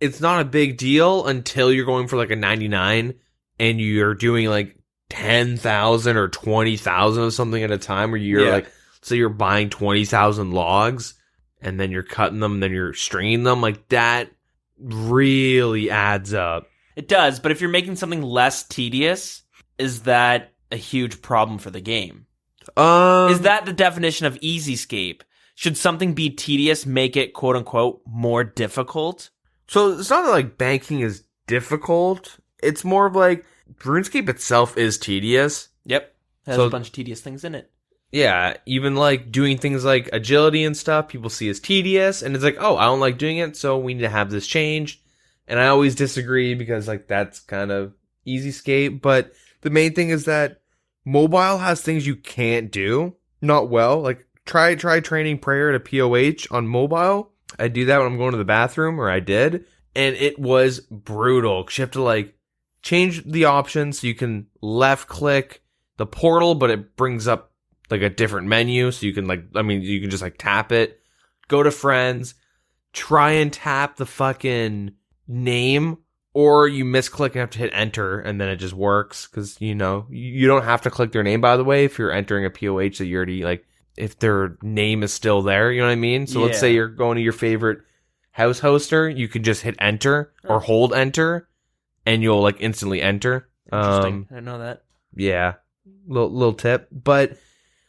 Speaker 2: it's not a big deal until you're going for like a 99 and you're doing like 10,000 or 20,000 of something at a time where you're so you're buying 20,000 logs and then you're cutting them, then you're stringing them. Like that really adds up.
Speaker 1: It does, but if you're making something less tedious, is that a huge problem for the game? Is that the definition of easyscape? Should something be tedious, make it quote unquote more difficult?
Speaker 2: So it's not like banking is difficult. It's more of like RuneScape itself is tedious.
Speaker 1: Yep. Has a bunch of tedious things in it.
Speaker 2: Yeah, even like doing things like agility and stuff, people see as tedious, and it's like, oh, I don't like doing it, so we need to have this changed. And I always disagree because like that's kind of easy skate. But the main thing is that mobile has things you can't do not well. Like try training prayer to POH on mobile. I do that when I'm going to the bathroom, or I did, and it was brutal. You have to like change the options so you can left click the portal, but it brings up like a different menu, so you can you can just like tap it, go to friends, try and tap the fucking name, or you misclick and have to hit enter, and then it just works, because you don't have to click their name, by the way, if you're entering a POH that you already like, if their name is still there, you know what I mean? So let's say you're going to your favorite house hoster, you can just hit enter or hold enter, and you'll like instantly enter.
Speaker 1: Interesting. I didn't know that.
Speaker 2: Yeah, little tip. But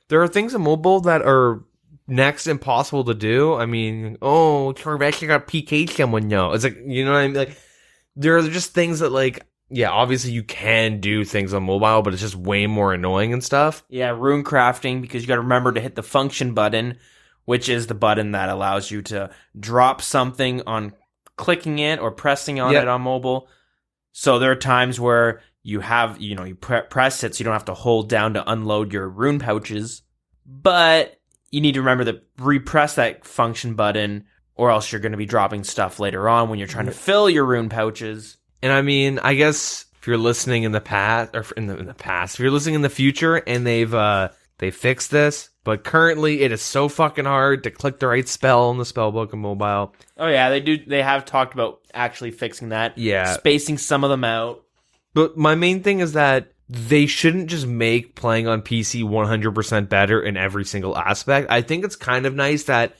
Speaker 2: there are things in mobile that are next impossible to do. I mean, Corvette got PK someone now. It's like, you know what I mean? Like, there are just things that like, yeah, obviously you can do things on mobile, but it's just way more annoying and stuff.
Speaker 1: Yeah, rune crafting, because you got to remember to hit the function button, which is the button that allows you to drop something on clicking it or pressing on it on mobile. So there are times where you have, you press it so you don't have to hold down to unload your rune pouches. But you need to remember to repress that function button, or else you're going to be dropping stuff later on when you're trying to fill your rune pouches.
Speaker 2: And I mean, I guess if you're listening in the past, or in the past, if you're listening in the future and they fixed this, but currently it is so fucking hard to click the right spell in the spellbook and mobile.
Speaker 1: Oh yeah, they do. They have talked about actually fixing that.
Speaker 2: Yeah,
Speaker 1: spacing some of them out.
Speaker 2: But my main thing is that they shouldn't just make playing on PC 100% better in every single aspect. I think it's kind of nice that,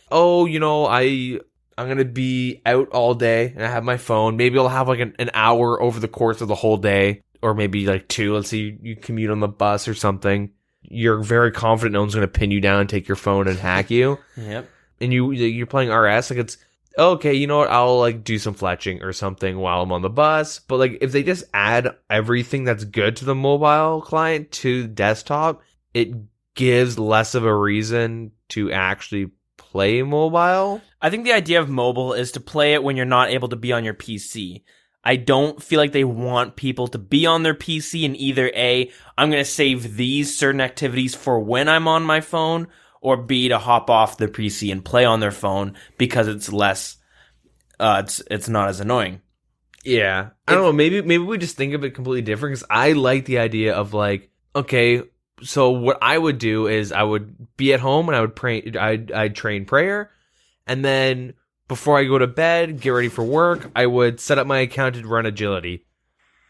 Speaker 2: I'm going to be out all day and I have my phone. Maybe I'll have like an hour over the course of the whole day, or maybe like 2. Let's say you commute on the bus or something. You're very confident no one's going to pin you down and take your phone and hack you.
Speaker 1: Yep.
Speaker 2: And you're playing RS. Like, it's, okay, you know what? I'll like do some fletching or something while I'm on the bus. But like, if they just add everything that's good to the mobile client to the desktop, it gives less of a reason to actually play mobile.
Speaker 1: I think the idea of mobile is to play it when you're not able to be on your PC. I don't feel like they want people to be on their PC and either A, I'm going to save these certain activities for when I'm on my phone, or B, to hop off their PC and play on their phone because it's less, it's not as annoying.
Speaker 2: Yeah. I don't know, maybe we just think of it completely different, because I like the idea of like, okay, so what I would do is I would be at home and I would pray, I'd train prayer, and then before I go to bed, get ready for work, I would set up my account to run agility.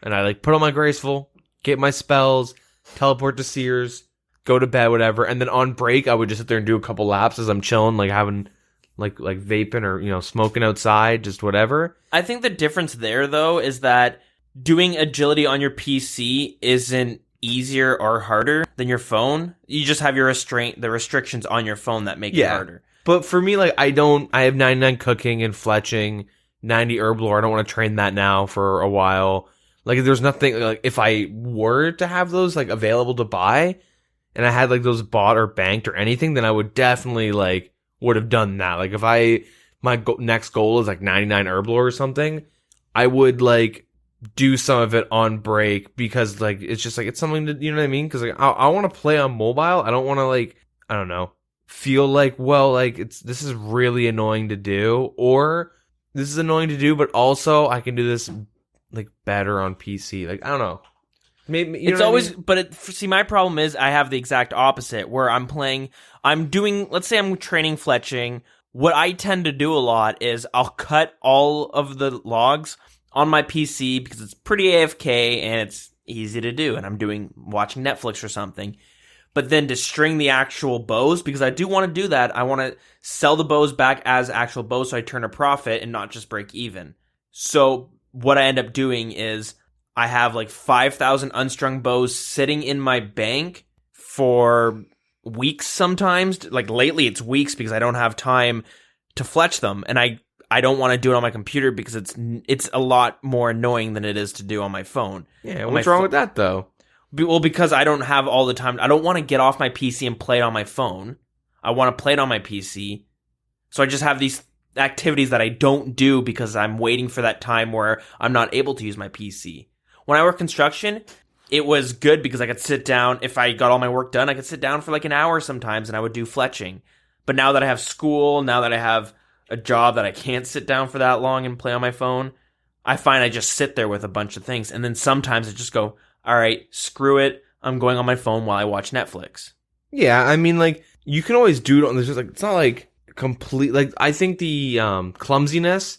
Speaker 2: And I like put on my graceful, get my spells, teleport to Sears, go to bed, whatever. And then on break, I would just sit there and do a couple laps as I'm chilling, like having like vaping or, smoking outside, just whatever.
Speaker 1: I think the difference there, though, is that doing agility on your PC isn't easier or harder than your phone. You just have the restrictions on your phone that make it harder.
Speaker 2: But for me, like, I have 99 cooking and fletching, 90 herb lore. I don't want to train that now for a while. Like, there's nothing, like, if I were to have those, like, available to buy, and I had, like, those bought or banked or anything, then I would definitely, like, would have done that. Like, if my next goal is, like, 99 herb lore or something, I would, like, do some of it on break, because, like, it's just, like, it's something to, you know what I mean? Because, like, I want to play on mobile. I don't want to, like, I don't know, feel like, well, like, this is really annoying to do, or this is annoying to do, but also I can do this like better on PC. Like, I don't know. Maybe
Speaker 1: it's always, but see, my problem is I have the exact opposite, where let's say I'm training fletching. What I tend to do a lot is I'll cut all of the logs on my PC because it's pretty AFK and it's easy to do, and I'm watching Netflix or something. But then to string the actual bows, because I do want to do that, I want to sell the bows back as actual bows so I turn a profit and not just break even. So what I end up doing is I have like 5,000 unstrung bows sitting in my bank for weeks sometimes. Like lately it's weeks because I don't have time to fletch them. And I don't want to do it on my computer because it's a lot more annoying than it is to do on my phone.
Speaker 2: Yeah, what's wrong with that though?
Speaker 1: Well, because I don't have all the time. I don't want to get off my PC and play it on my phone. I want to play it on my PC. So I just have these activities that I don't do because I'm waiting for that time where I'm not able to use my PC. When I work construction, it was good because I could sit down. If I got all my work done, I could sit down for like an hour sometimes and I would do fletching. But now that I have school, now that I have a job that I can't sit down for that long and play on my phone, I find I just sit there with a bunch of things. And then sometimes I just go, all right, screw it. I'm going on my phone while I watch Netflix.
Speaker 2: Yeah, I mean, like, you can always do it on this. Like, it's not like complete. Like, I think the clumsiness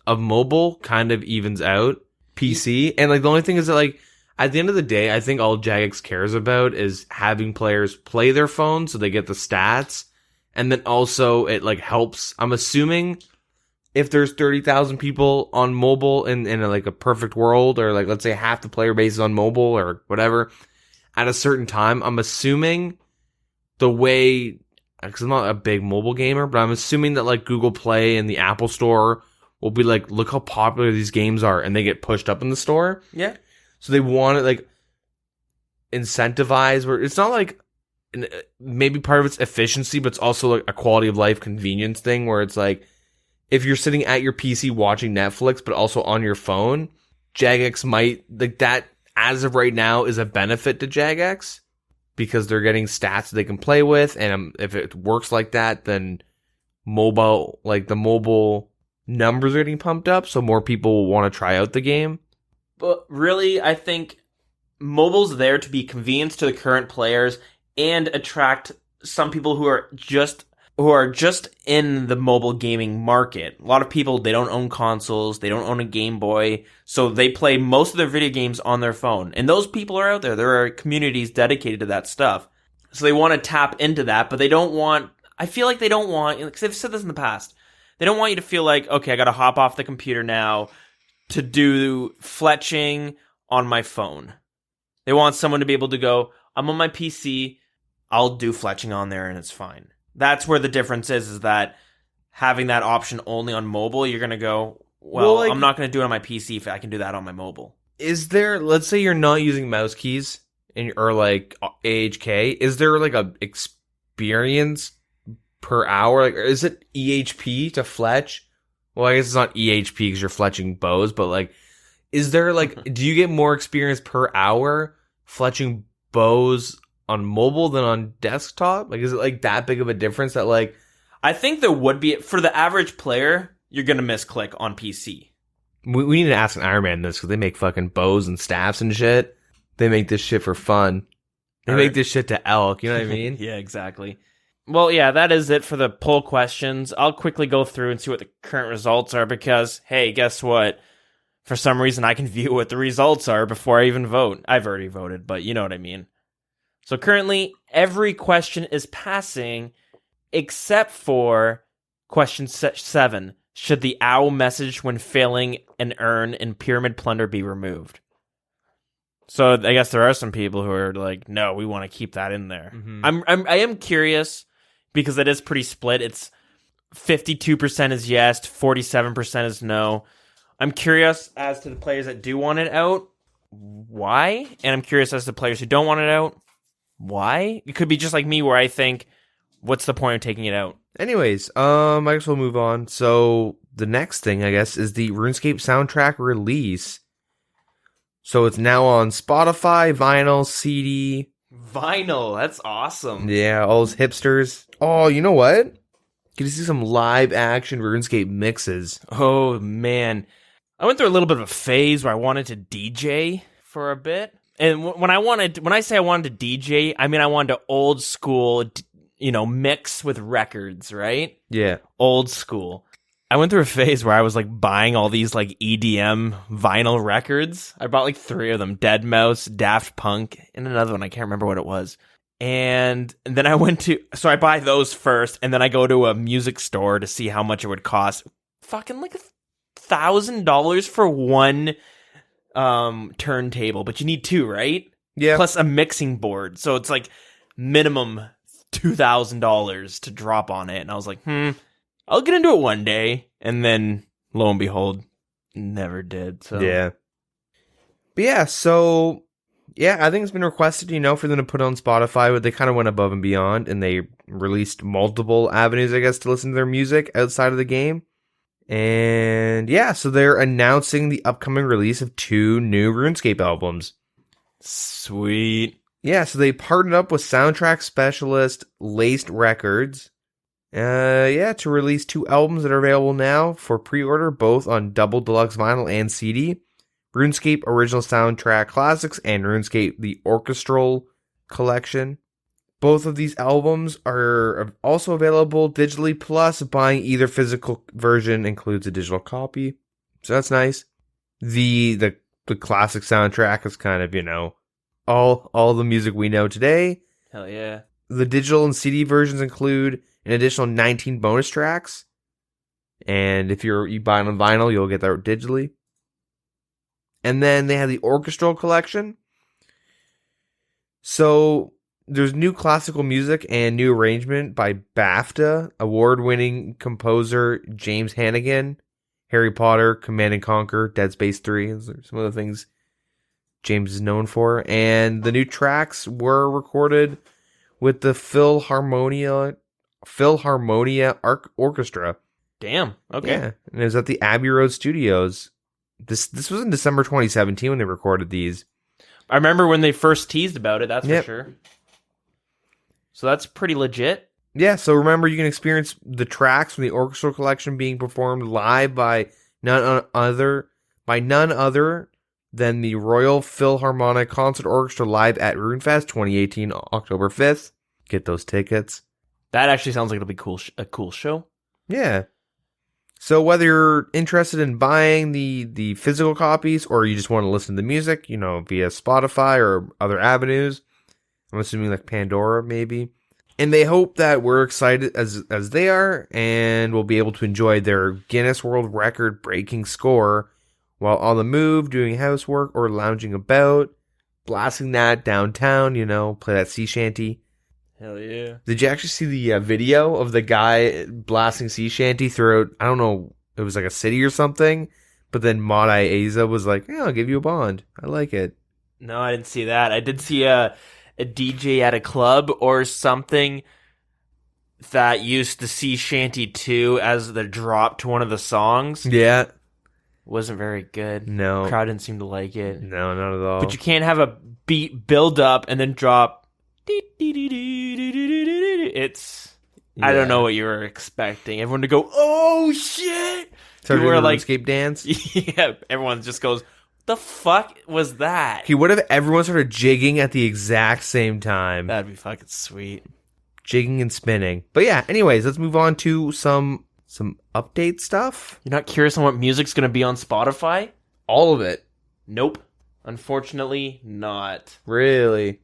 Speaker 2: of mobile kind of evens out PC. And, like, the only thing is that, like, at the end of the day, I think all Jagex cares about is having players play their phone so they get the stats. And then also it, like, helps. I'm assuming if there's 30,000 people on mobile in like a perfect world, or like, let's say half the player base is on mobile or whatever, at a certain time, I'm assuming the way, because I'm not a big mobile gamer, but I'm assuming that like Google Play and the Apple Store will be like, look how popular these games are, and they get pushed up in the store.
Speaker 1: Yeah.
Speaker 2: So they want to like incentivize, where it's not like maybe part of it's efficiency, but it's also like a quality of life convenience thing where it's like, if you're sitting at your PC watching Netflix, but also on your phone, Jagex might, like that, as of right now, is a benefit to Jagex because they're getting stats they can play with. And if it works like that, then mobile, like the mobile numbers are getting pumped up. So more people will want to try out the game.
Speaker 1: But really, I think mobile's there to be convenience to the current players and attract some people who are just in the mobile gaming market. A lot of people, they don't own consoles, they don't own a Game Boy, so they play most of their video games on their phone. And those people are out there. There are communities dedicated to that stuff. So they want to tap into that, but they don't want, I feel like they don't want, because they've said this in the past, they don't want you to feel like, okay, I gotta hop off the computer now to do fletching on my phone. They want someone to be able to go, I'm on my PC, I'll do fletching on there and it's fine. That's where the difference is that having that option only on mobile, you're going to go, well, like, I'm not going to do it on my PC if I can do that on my mobile.
Speaker 2: Is there, let's say you're not using mouse keys or like AHK, is there like a experience per hour? Like, is it EHP to fletch? Well, I guess it's not EHP because you're fletching bows, but like, is there like, do you get more experience per hour fletching bows on mobile than on desktop? Like, is it like that big of a difference that like...
Speaker 1: I think there would be. For the average player, you're going to misclick on PC.
Speaker 2: We need to ask an Iron Man this, because they make fucking bows and staffs and shit. They make this shit for fun. They make this shit to elk, you know what I mean?
Speaker 1: Yeah, exactly. Well, yeah, that is it for the poll questions. I'll quickly go through and see what the current results are, because, hey, guess what? For some reason, I can view what the results are before I even vote. I've already voted, but you know what I mean. So currently, every question is passing except for question 7. Should the owl message when failing an urn in Pyramid Plunder be removed? So I guess there are some people who are like, no, we want to keep that in there. Mm-hmm. I am curious because it is pretty split. It's 52% is yes, 47% is no. I'm curious as to the players that do want it out, why? And I'm curious as to players who don't want it out, why? It could be just like me where I think, what's the point of taking it out?
Speaker 2: Anyways, I guess we'll move on. So the next thing, I guess, is the RuneScape soundtrack release. So it's now on Spotify, vinyl, CD.
Speaker 1: Vinyl, that's awesome.
Speaker 2: Yeah, all those hipsters. Oh, you know what? Get to see some live action RuneScape mixes.
Speaker 1: Oh, man. I went through a little bit of a phase where I wanted to DJ for a bit. And when I say I wanted to DJ, I mean I wanted to old school, mix with records, right?
Speaker 2: Yeah.
Speaker 1: Old school. I went through a phase where I was like buying all these like EDM vinyl records. I bought like 3 of them, Deadmau5, Daft Punk, and another one, I can't remember what it was. And then so I buy those first, and then I go to a music store to see how much it would cost. Fucking like $1,000 for one turntable, but you need 2, right?
Speaker 2: Yeah.
Speaker 1: Plus a mixing board. So it's like minimum $2,000 to drop on it. And I was like, I'll get into it one day. And then lo and behold, never did. So
Speaker 2: yeah. But yeah, so yeah, I think it's been requested, for them to put on Spotify, but they kind of went above and beyond, and they released multiple avenues, I guess, to listen to their music outside of the game. And yeah, so they're announcing the upcoming release of 2 new RuneScape albums.
Speaker 1: Sweet.
Speaker 2: Yeah, so they partnered up with soundtrack specialist Laced Records. To release 2 albums that are available now for pre-order, both on double deluxe vinyl and CD. RuneScape Original Soundtrack Classics and RuneScape The Orchestral Collection. Both of these albums are also available digitally, plus buying either physical version includes a digital copy. So that's nice. The classic soundtrack is kind of, all the music we know today.
Speaker 1: Hell yeah.
Speaker 2: The digital and CD versions include an additional 19 bonus tracks. And if you buy it on vinyl, you'll get that digitally. And then they have the Orchestral Collection. So there's new classical music and new arrangement by BAFTA award-winning composer James Hannigan. Harry Potter, Command and Conquer, Dead Space 3. Those are some of the things James is known for. And the new tracks were recorded with the Philharmonia Orchestra.
Speaker 1: Damn. Okay.
Speaker 2: Yeah, and it was at the Abbey Road Studios. This was in December 2017 when they recorded these.
Speaker 1: I remember when they first teased about it, that's
Speaker 2: Yep.
Speaker 1: for sure. So that's pretty legit.
Speaker 2: Yeah, so remember you can experience the tracks from the Orchestral Collection being performed live by none other than the Royal Philharmonic Concert Orchestra live at RuneFest 2018, October 5th. Get those tickets.
Speaker 1: That actually sounds like it'll be a cool show.
Speaker 2: Yeah. So whether you're interested in buying the physical copies or you just want to listen to the music, via Spotify or other avenues, I'm assuming like Pandora maybe. And they hope that we're excited as they are and will be able to enjoy their Guinness World Record breaking score while on the move, doing housework or lounging about, blasting that downtown, play that sea shanty.
Speaker 1: Hell yeah.
Speaker 2: Did you actually see the video of the guy blasting sea shanty throughout, I don't know, it was like a city or something, but then Modai Aza was like, yeah, I'll give you a bond. I like it.
Speaker 1: No, I didn't see that. I did see a DJ at a club or something that used the Sea Shanty 2 as the drop to one of the songs.
Speaker 2: Yeah.
Speaker 1: Wasn't very good.
Speaker 2: No.
Speaker 1: Crowd didn't seem to like it.
Speaker 2: No, not at all.
Speaker 1: But you can't have a beat build up and then drop. It's... I don't know what you were expecting. Everyone to go, oh shit!
Speaker 2: So
Speaker 1: People were like,
Speaker 2: RuneScape dance?
Speaker 1: Yeah, everyone just goes, the fuck was that?
Speaker 2: Okay, what if everyone started jigging at the exact same time?
Speaker 1: That'd be fucking sweet.
Speaker 2: Jigging and spinning. But yeah, anyways, let's move on to some update stuff.
Speaker 1: You're not curious on what music's gonna be on Spotify?
Speaker 2: All of it.
Speaker 1: Nope. Unfortunately, not.
Speaker 2: Really?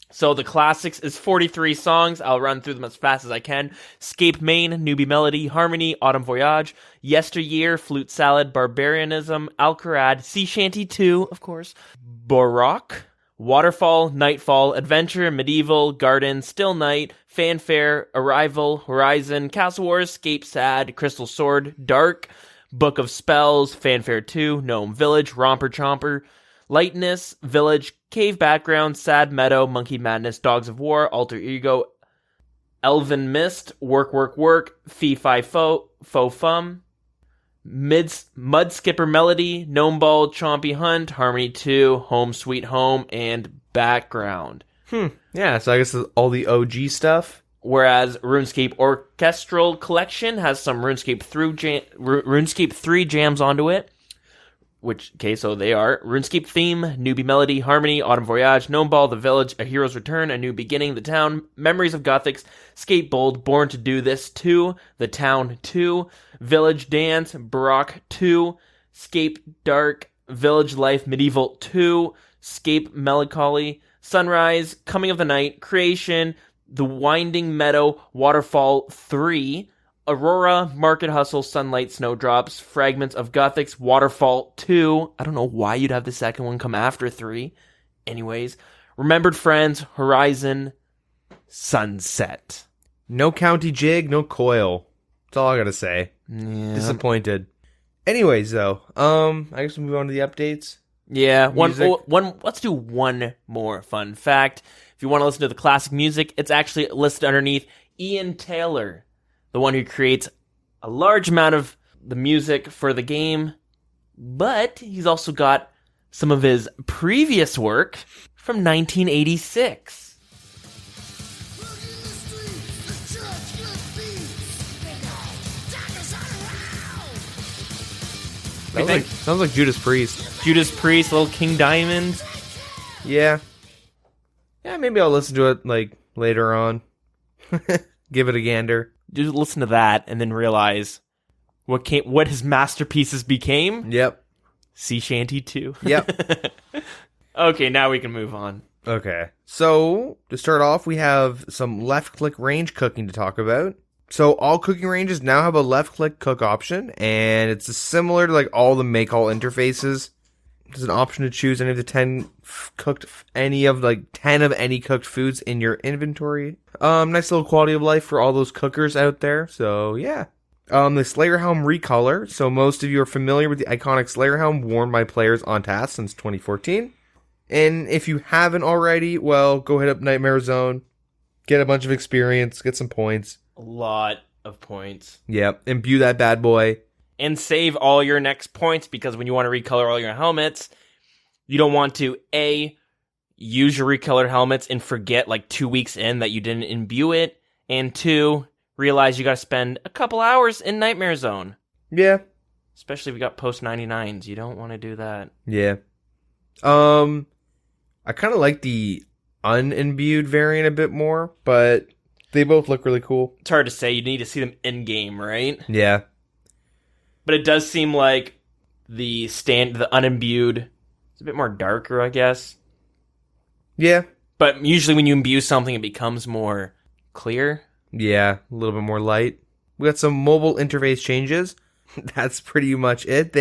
Speaker 1: So the classics is 43 songs. I'll run through them as fast as I can. Scape Main, Newbie Melody, Harmony, Autumn Voyage, Yesteryear, Flute Salad, Barbarianism, Alcarad, Sea Shanty 2, of course, Baroque, Waterfall, Nightfall, Adventure, Medieval, Garden, Still Night, Fanfare, Arrival, Horizon, Castle Wars, Scape Sad, Crystal Sword, Dark, Book of Spells, Fanfare 2, Gnome Village, Romper Chomper, Lightness, Village, Cave Background, Sad Meadow, Monkey Madness, Dogs of War, Alter Ego, Elven Mist, Work, Work, Work, Fee Fi Fo, Fo Fum, Mud Skipper Melody, Gnome Ball, Chompy Hunt, Harmony 2, Home Sweet Home, and Background.
Speaker 2: Yeah, so I guess all the OG stuff.
Speaker 1: Whereas RuneScape Orchestral Collection has some RuneScape 3 jams onto it. So they are RuneScape Theme, Newbie Melody, Harmony, Autumn Voyage, Gnome Ball, The Village, A Hero's Return, A New Beginning, The Town, Memories of Gothics, Skate Bold, Born to Do This 2, The Town 2, Village Dance, Baroque 2, Scape Dark, Village Life Medieval 2, Scape Melancholy, Sunrise, Coming of the Night, Creation, The Winding Meadow, Waterfall 3, Aurora, Market Hustle, Sunlight, Snowdrops, Fragments of Gothics, Waterfall 2. I don't know why you'd have the second one come after 3. Anyways, Remembered Friends, Horizon, Sunset.
Speaker 2: No County Jig, no Coil. That's all I gotta say.
Speaker 1: Yeah.
Speaker 2: Disappointed. Anyways, though, I guess we'll move on to the updates.
Speaker 1: Yeah,
Speaker 2: Music.
Speaker 1: let's do one more fun fact. If you want to listen to the classic music, it's actually listed underneath Ian Taylor, the one who creates a large amount of the music for the game, but he's also got some of his previous work from 1986.
Speaker 2: Sounds like Judas Priest.
Speaker 1: Judas Priest, Little King Diamond.
Speaker 2: Yeah. Yeah, maybe I'll listen to it like later on. Give it a gander.
Speaker 1: Just listen to that and then realize what his masterpieces became.
Speaker 2: Yep.
Speaker 1: Sea Shanty 2.
Speaker 2: Yep.
Speaker 1: Okay, now we can move on.
Speaker 2: Okay. So, to start off, we have some left-click range cooking to talk about. So, all cooking ranges now have a left-click cook option, and it's similar to like all the make-all interfaces. There's an option to choose any of the 10 10 of any cooked foods in your inventory. Nice little quality of life for all those cookers out there. So, yeah. The Slayer Helm recolor. So, most of you are familiar with the iconic Slayer Helm worn by players on task since 2014. And if you haven't already, well, go hit up Nightmare Zone, get a bunch of experience, get some points.
Speaker 1: A lot of points.
Speaker 2: Yep, imbue that bad boy.
Speaker 1: And save all your next points, because when you want to recolor all your helmets, you don't want to, A, use your recolored helmets and forget like 2 weeks in that you didn't imbue it, and 2, realize you got to spend a couple hours in Nightmare Zone.
Speaker 2: Yeah.
Speaker 1: Especially if you got post 99s. You don't want to do that.
Speaker 2: Yeah. I kind of like the unimbued variant a bit more, but they both look really cool.
Speaker 1: It's hard to say. You need to see them in-game, right?
Speaker 2: Yeah.
Speaker 1: But it does seem like the unimbued is a bit more darker, I guess.
Speaker 2: Yeah.
Speaker 1: But usually when you imbue something, it becomes more clear.
Speaker 2: Yeah, a little bit more light. We got some mobile interface changes. That's pretty much it.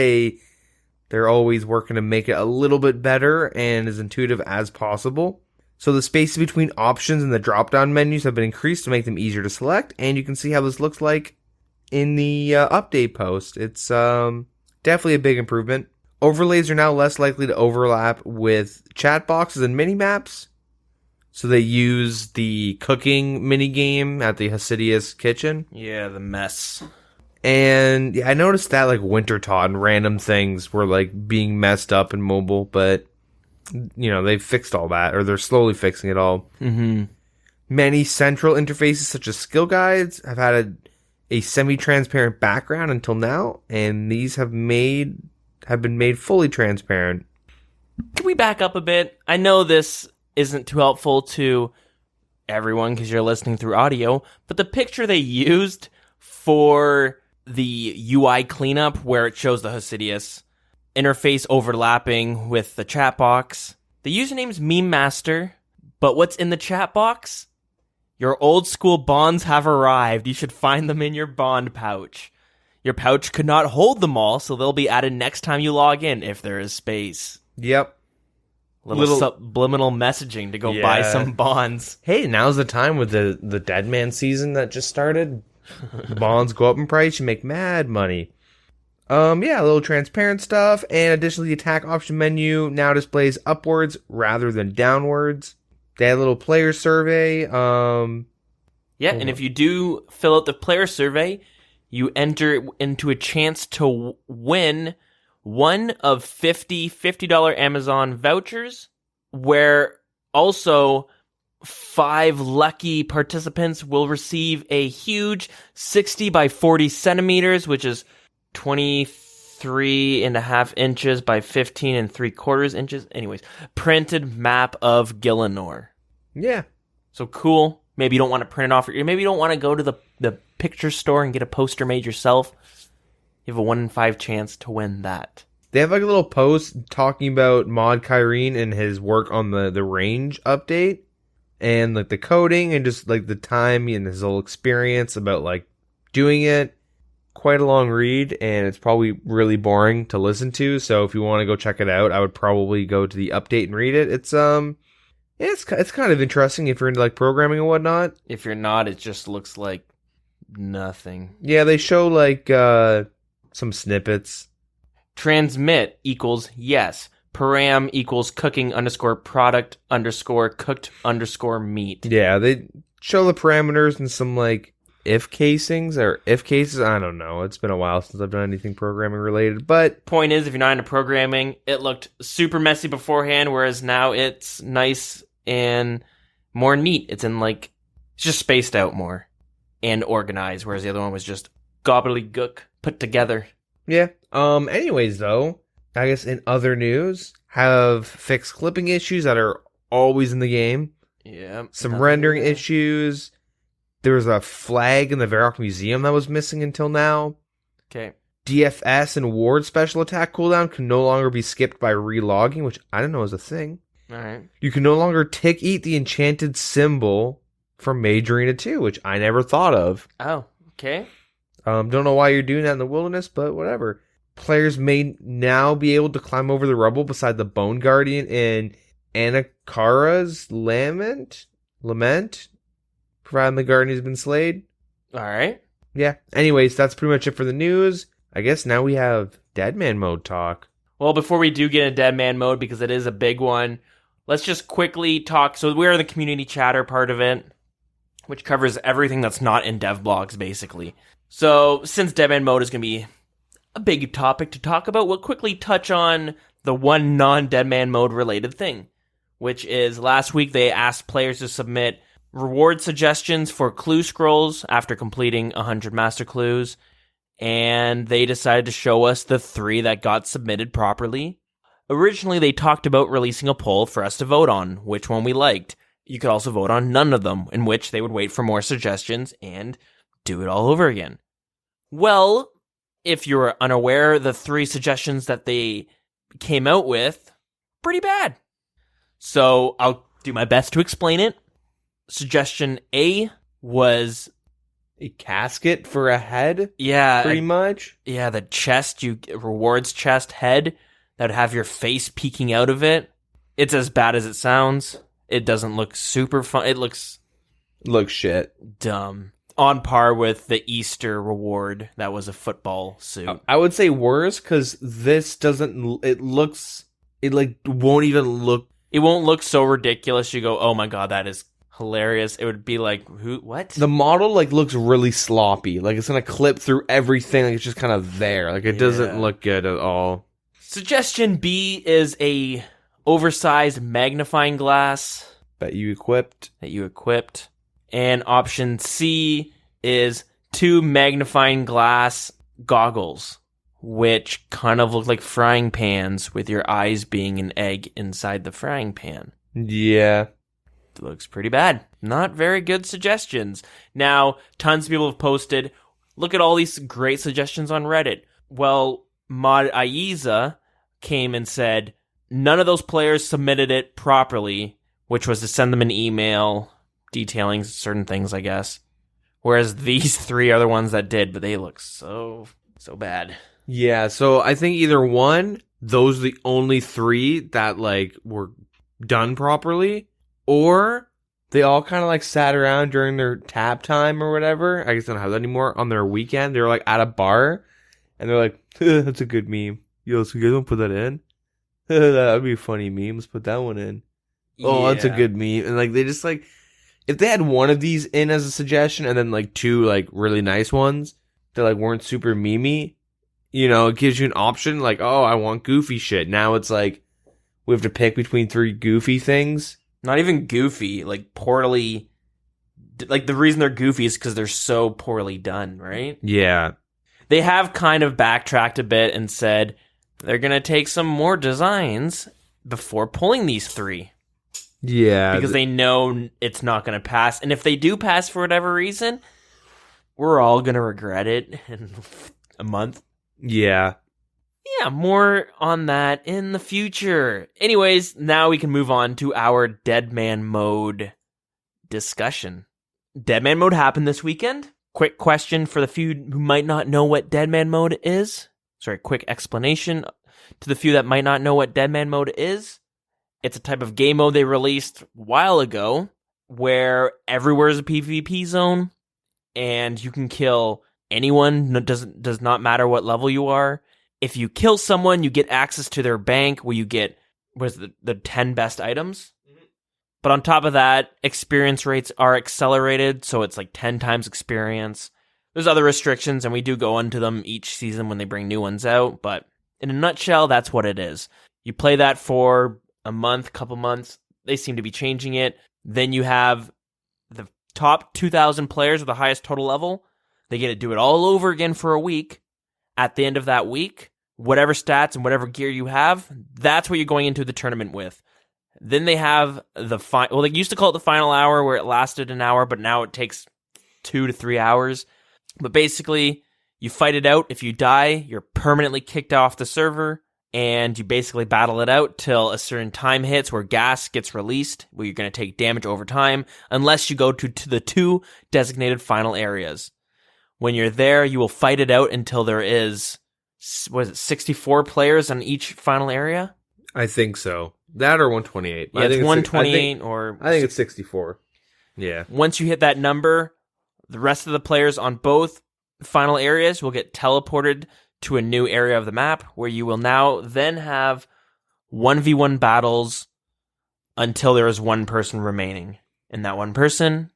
Speaker 2: They're always working to make it a little bit better and as intuitive as possible. So the spaces between options and the drop-down menus have been increased to make them easier to select, and you can see how this looks like in the update post. It's definitely a big improvement. Overlays are now less likely to overlap with chat boxes and mini-maps. So they use the cooking minigame at the Hasidius kitchen.
Speaker 1: Yeah, the mess.
Speaker 2: And yeah, I noticed that like Wintertod and random things were like being messed up in mobile, but you know, they've fixed all that, or they're slowly fixing it all.
Speaker 1: Mm-hmm.
Speaker 2: Many central interfaces such as skill guides have had a semi-transparent background until now, and these have been made fully transparent.
Speaker 1: Can we back up a bit? I know this isn't too helpful to everyone because you're listening through audio, but the picture they used for the UI cleanup where it shows the Hasidius interface overlapping with the chat box, the username's Meme Master, but what's in the chat box? Your old school bonds have arrived. You should find them in your bond pouch. Your pouch could not hold them all, so they'll be added next time you log in if there is space.
Speaker 2: Yep.
Speaker 1: Little subliminal messaging to go buy some bonds.
Speaker 2: Hey, now's the time with the Deadman season that just started. Bonds go up in price, you make mad money. Yeah, a little transparent stuff, and additionally the attack option menu now displays upwards rather than downwards. They had a little player survey.
Speaker 1: And if you do fill out the player survey, you enter into a chance to win one of 50 $50 Amazon vouchers, where also 5 lucky participants will receive a huge 60 by 40 centimeters, which is 23.5 inches by 15.75 inches. Anyways, printed map of Gielinor.
Speaker 2: Yeah.
Speaker 1: So cool. Maybe you don't want to print it off. Maybe you don't want to go to the picture store and get a poster made yourself. You have a 1 in 5 chance to win that.
Speaker 2: They have like a little post talking about Mod Kyrene and his work on the range update. And like the coding and just like the time and his whole experience about like doing it. Quite a long read, and it's probably really boring to listen to. So if you want to go check it out, I would probably go to the update and read it. It's kind of interesting if you're into like programming and whatnot.
Speaker 1: If you're not, it just looks like nothing.
Speaker 2: Yeah, they show like some snippets.
Speaker 1: Transmit equals yes. Param equals cooking _ product _ cooked _ meat.
Speaker 2: Yeah, they show the parameters and some like if casings or if cases. I don't know. It's been a while since I've done anything programming related. But
Speaker 1: point is, if you're not into programming, it looked super messy beforehand, whereas now it's nice and more neat. It's just spaced out more and organized, whereas the other one was just gobbledygook put together.
Speaker 2: yeah. Anyways, though, I guess in other news, have fixed clipping issues that are always in the game.
Speaker 1: Yeah.
Speaker 2: Some rendering issues. There was a flag in the Varrock Museum that was missing until now.
Speaker 1: Okay.
Speaker 2: DFS and ward special attack cooldown can no longer be skipped by relogging, which I didn't know was a thing.
Speaker 1: All right.
Speaker 2: You can no longer eat the enchanted symbol from Mage Arena 2, which I never thought of.
Speaker 1: Oh, okay.
Speaker 2: Don't know why you're doing that in the wilderness, but whatever. Players may now be able to climb over the rubble beside the Bone Guardian in Anakara's Lament, providing the Guardian has been slayed.
Speaker 1: All right.
Speaker 2: Yeah. Anyways, that's pretty much it for the news. I guess now we have Deadman mode talk.
Speaker 1: Well, before we do get into Deadman mode, because it is a big one, let's just quickly talk. So we're the community chatter part of it, which covers everything that's not in dev blogs, basically. So since Deadman mode is going to be a big topic to talk about, we'll quickly touch on the one non-Deadman mode related thing, which is last week they asked players to submit reward suggestions for clue scrolls after completing 100 master clues, and they decided to show us the 3 that got submitted properly. Originally, they talked about releasing a poll for us to vote on which one we liked. You could also vote on none of them, in which they would wait for more suggestions and do it all over again. Well, if you're unaware, the 3 suggestions that they came out with, pretty bad. So I'll do my best to explain it. Suggestion A was
Speaker 2: A casket for a head?
Speaker 1: Yeah.
Speaker 2: Pretty much?
Speaker 1: Yeah, the chest, rewards chest head that would have your face peeking out of it. It's as bad as it sounds. It doesn't look super fun. It looks
Speaker 2: shit.
Speaker 1: dumb. On par with the Easter reward that was a football suit.
Speaker 2: I would say worse because this doesn't. It won't even look.
Speaker 1: It won't look so ridiculous. You go, oh my god, that is hilarious. It would be like, who? What?
Speaker 2: The model looks really sloppy. It's gonna clip through everything. It's just kind of there. It doesn't look good at all.
Speaker 1: Suggestion B is a oversized magnifying glass
Speaker 2: that you equipped.
Speaker 1: And option C is 2 magnifying glass goggles, which kind of look like frying pans with your eyes being an egg inside the frying pan.
Speaker 2: Yeah.
Speaker 1: It looks pretty bad. Not very good suggestions. Now, tons of people have posted, look at all these great suggestions on Reddit. Well, Mod Aiza came and said, none of those players submitted it properly, which was to send them an email detailing certain things, I guess. Whereas these 3 are the ones that did, but they look so bad.
Speaker 2: Yeah, so I think either one, those are the only 3 that were done properly, or they all kind of sat around during their tab time or whatever. I guess they don't have that anymore. On their weekend, they were at a bar, and they're like, that's a good meme. Yo, so you guys don't put that in? That would be a funny meme. Let's put that one in. Oh, that's a good meme. And they just if they had one of these in as a suggestion and then 2 really nice ones that weren't super memey, it gives you an option oh, I want goofy shit. Now it's we have to pick between 3 goofy things.
Speaker 1: Not even goofy, poorly. The reason they're goofy is because they're so poorly done, right?
Speaker 2: Yeah.
Speaker 1: They have kind of backtracked a bit and said they're going to take some more designs before pulling these 3.
Speaker 2: Yeah.
Speaker 1: Because they know it's not going to pass. And if they do pass for whatever reason, we're all going to regret it in a month.
Speaker 2: Yeah.
Speaker 1: Yeah, more on that in the future. Anyways, now we can move on to our Deadman mode discussion. Deadman mode happened this weekend. Quick question for the few who might not know what Deadman mode is. Sorry, quick explanation to the few that might not know what Deadman mode is. It's a type of game mode they released a while ago where everywhere is a PvP zone and you can kill anyone. Does not matter what level you are. If you kill someone, you get access to their bank where you get the 10 best items. But on top of that, experience rates are accelerated, so it's like 10 times experience. There's other restrictions, and we do go into them each season when they bring new ones out, but in a nutshell, that's what it is. You play that for a month, couple months, they seem to be changing it. Then you have the top 2,000 players with the highest total level. They get to do it all over again for a week. At the end of that week, whatever stats and whatever gear you have, that's what you're going into the tournament with. Then they have the well, they used to call it the final hour where it lasted an hour, but now it takes 2 to 3 hours. But basically, you fight it out. If you die, you're permanently kicked off the server, and you basically battle it out till a certain time hits where gas gets released, where you're going to take damage over time, unless you go to the 2 designated final areas. When you're there, you will fight it out until there is, 64 players on each final area?
Speaker 2: I think so. That or 128.
Speaker 1: Yeah, it's 128 or...
Speaker 2: I think it's 64. Yeah.
Speaker 1: Once you hit that number, the rest of the players on both final areas will get teleported to a new area of the map where you will now then have 1v1 battles until there is one person remaining. And that one person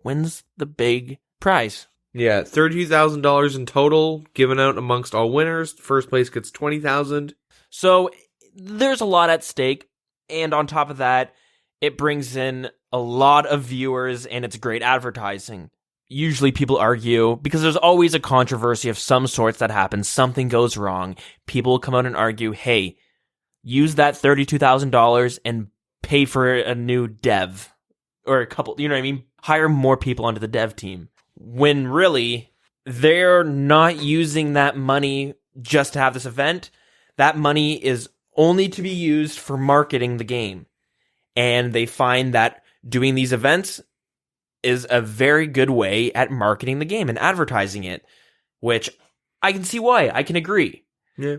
Speaker 1: wins the big prize.
Speaker 2: Yeah, $32,000 in total given out amongst all winners. First place gets $20,000.
Speaker 1: So there's a lot at stake. And on top of that, it brings in a lot of viewers and it's great advertising. Usually people argue, because there's always a controversy of some sorts that happens, something goes wrong. People will come out and argue, hey, use that $32,000 and pay for a new dev. Or a couple, you know what I mean? Hire more people onto the dev team. When really, they're not using that money just to have this event. That money is only to be used for marketing the game. And they find that doing these events is a very good way at marketing the game and advertising it, which I can see why. I can agree.
Speaker 2: Yeah.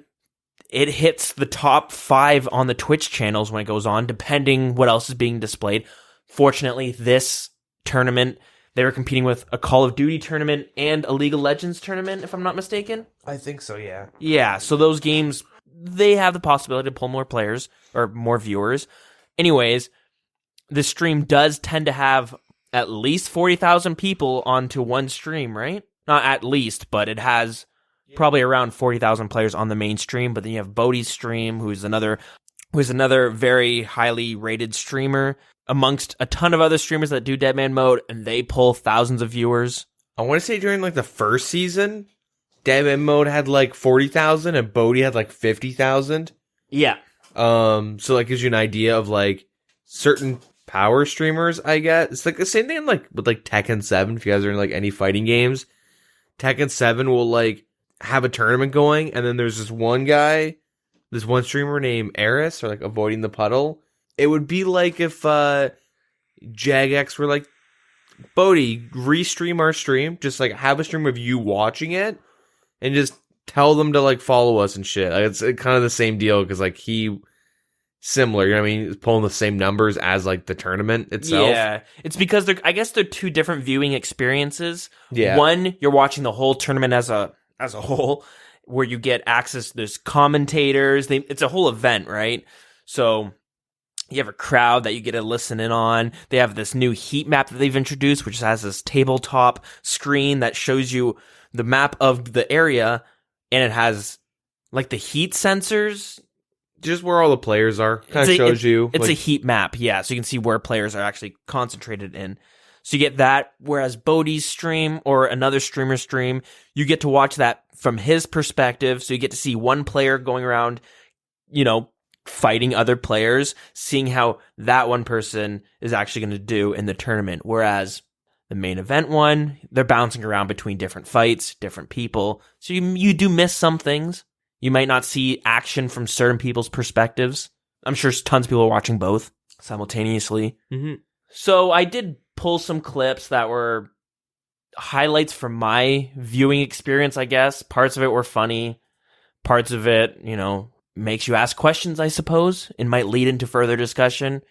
Speaker 1: It hits the top 5 on the Twitch channels when it goes on, depending what else is being displayed. Fortunately, this tournament, they were competing with a Call of Duty tournament and a League of Legends tournament, if I'm not mistaken.
Speaker 2: I think so, yeah.
Speaker 1: Yeah, so those games, they have the possibility to pull more players or more viewers. Anyways, the stream does tend to have at least 40,000 people onto one stream, right? Not at least, but it has probably around 40,000 players on the main stream. But then you have Bodhi's stream, who's another very highly rated streamer amongst a ton of other streamers that do Deadman mode, and they pull thousands of viewers.
Speaker 2: I want to say during like the first season, Deadman mode had like 40,000 and Bodhi had like 50,000.
Speaker 1: Yeah.
Speaker 2: So that gives you an idea of like certain power streamers, I guess. It's like the same thing like with like Tekken 7, if you guys are in like any fighting games. Tekken 7 will like have a tournament going, and then there's this one guy, this one streamer named Eris, or like Avoiding the Puddle. It would be like if Jagex were like, Bodhi, restream our stream, just like have a stream of you watching it, and just tell them to like follow us and shit. Like, it's kind of the same deal, because like similar, you know what I mean? It's pulling the same numbers as like the tournament itself.
Speaker 1: Yeah, it's because I guess they're two different viewing experiences.
Speaker 2: Yeah.
Speaker 1: One, you're watching the whole tournament as a whole, where you get access. There's commentators. It's a whole event, right? So you have a crowd that you get to listen in on. They have this new heat map that they've introduced, which has this tabletop screen that shows you the map of the area, and it has like the heat sensors.
Speaker 2: Just where all the players are. Kind of shows you.
Speaker 1: It's a heat map, yeah, so you can see where players are actually concentrated in. So you get that, whereas Bodhi's stream or another streamer's stream, you get to watch that from his perspective, so you get to see one player going around, you know, fighting other players, seeing how that one person is actually going to do in the tournament, whereas the main event one, they're bouncing around between different fights, different people, so you do miss some things. You might not see action from certain people's perspectives. I'm sure tons of people are watching both simultaneously.
Speaker 2: Mm-hmm.
Speaker 1: So I did pull some clips that were highlights from my viewing experience, I guess. Parts of it were funny. Parts of it, you know, makes you ask questions, I suppose, and might lead into further discussion.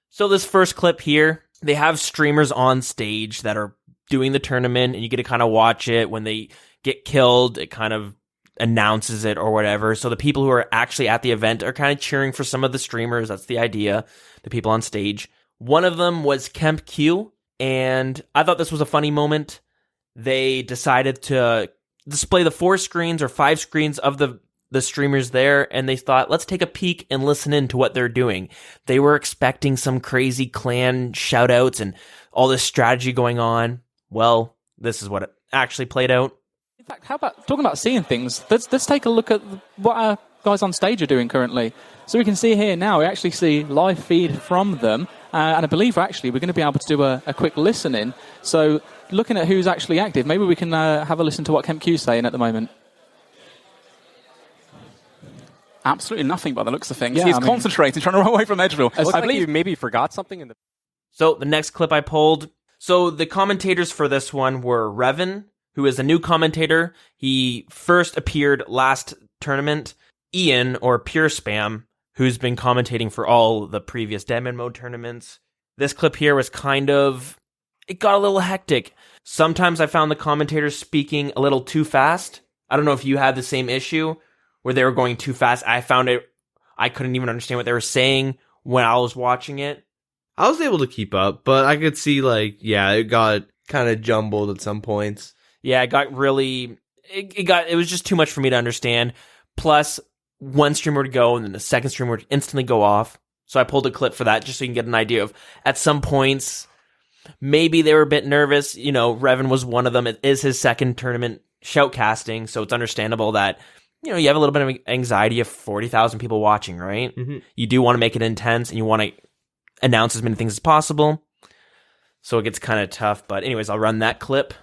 Speaker 1: So this first clip here, they have streamers on stage that are doing the tournament, and you get to kind of watch it. When they get killed, it kind of announces it or whatever. So the people who are actually at the event are kind of cheering for some of the streamers. That's the idea. The people on stage. One of them was Kemp Q, and I thought this was a funny moment. They decided to display the 4 screens or 5 screens of the streamers there, and they thought, let's take a peek and listen in to what they're doing. They were expecting some crazy clan shoutouts and all this strategy going on. Well, this is what it actually played out.
Speaker 3: In fact, how about talking about seeing things? Let's take a look at what our guys on stage are doing currently. So we can see here now, we actually see live feed from them, and I believe we're going to be able to do a quick listen in. So looking at who's actually active, maybe we can have a listen to what Kemp Q's saying at the moment. Absolutely nothing by the looks of things.
Speaker 4: Yeah,
Speaker 3: He's concentrating, trying to run away from Edgeville.
Speaker 4: I believe you maybe forgot something in the...
Speaker 1: So the next clip I pulled. So the commentators for this one were Revan, who is a new commentator. He first appeared last tournament. Ian, or Pure Spam, who's been commentating for all the previous Deadman mode tournaments. This clip here was it got a little hectic. Sometimes I found the commentators speaking a little too fast. I don't know if you had the same issue where they were going too fast. I couldn't even understand what they were saying when I was watching it.
Speaker 2: I was able to keep up, but I could see, it got kind of jumbled at some points.
Speaker 1: Yeah, it got really... It was just too much for me to understand. Plus, one streamer would go, and then the second streamer would instantly go off. So I pulled a clip for that, just so you can get an idea of, at some points, maybe they were a bit nervous. Revan was one of them. It is his second tournament shoutcasting, so it's understandable that, you have a little bit of anxiety of 40,000 people watching, right? Mm-hmm. You do want to make it intense, and you want to announce as many things as possible. So it gets kind of tough. But anyways, I'll run that clip.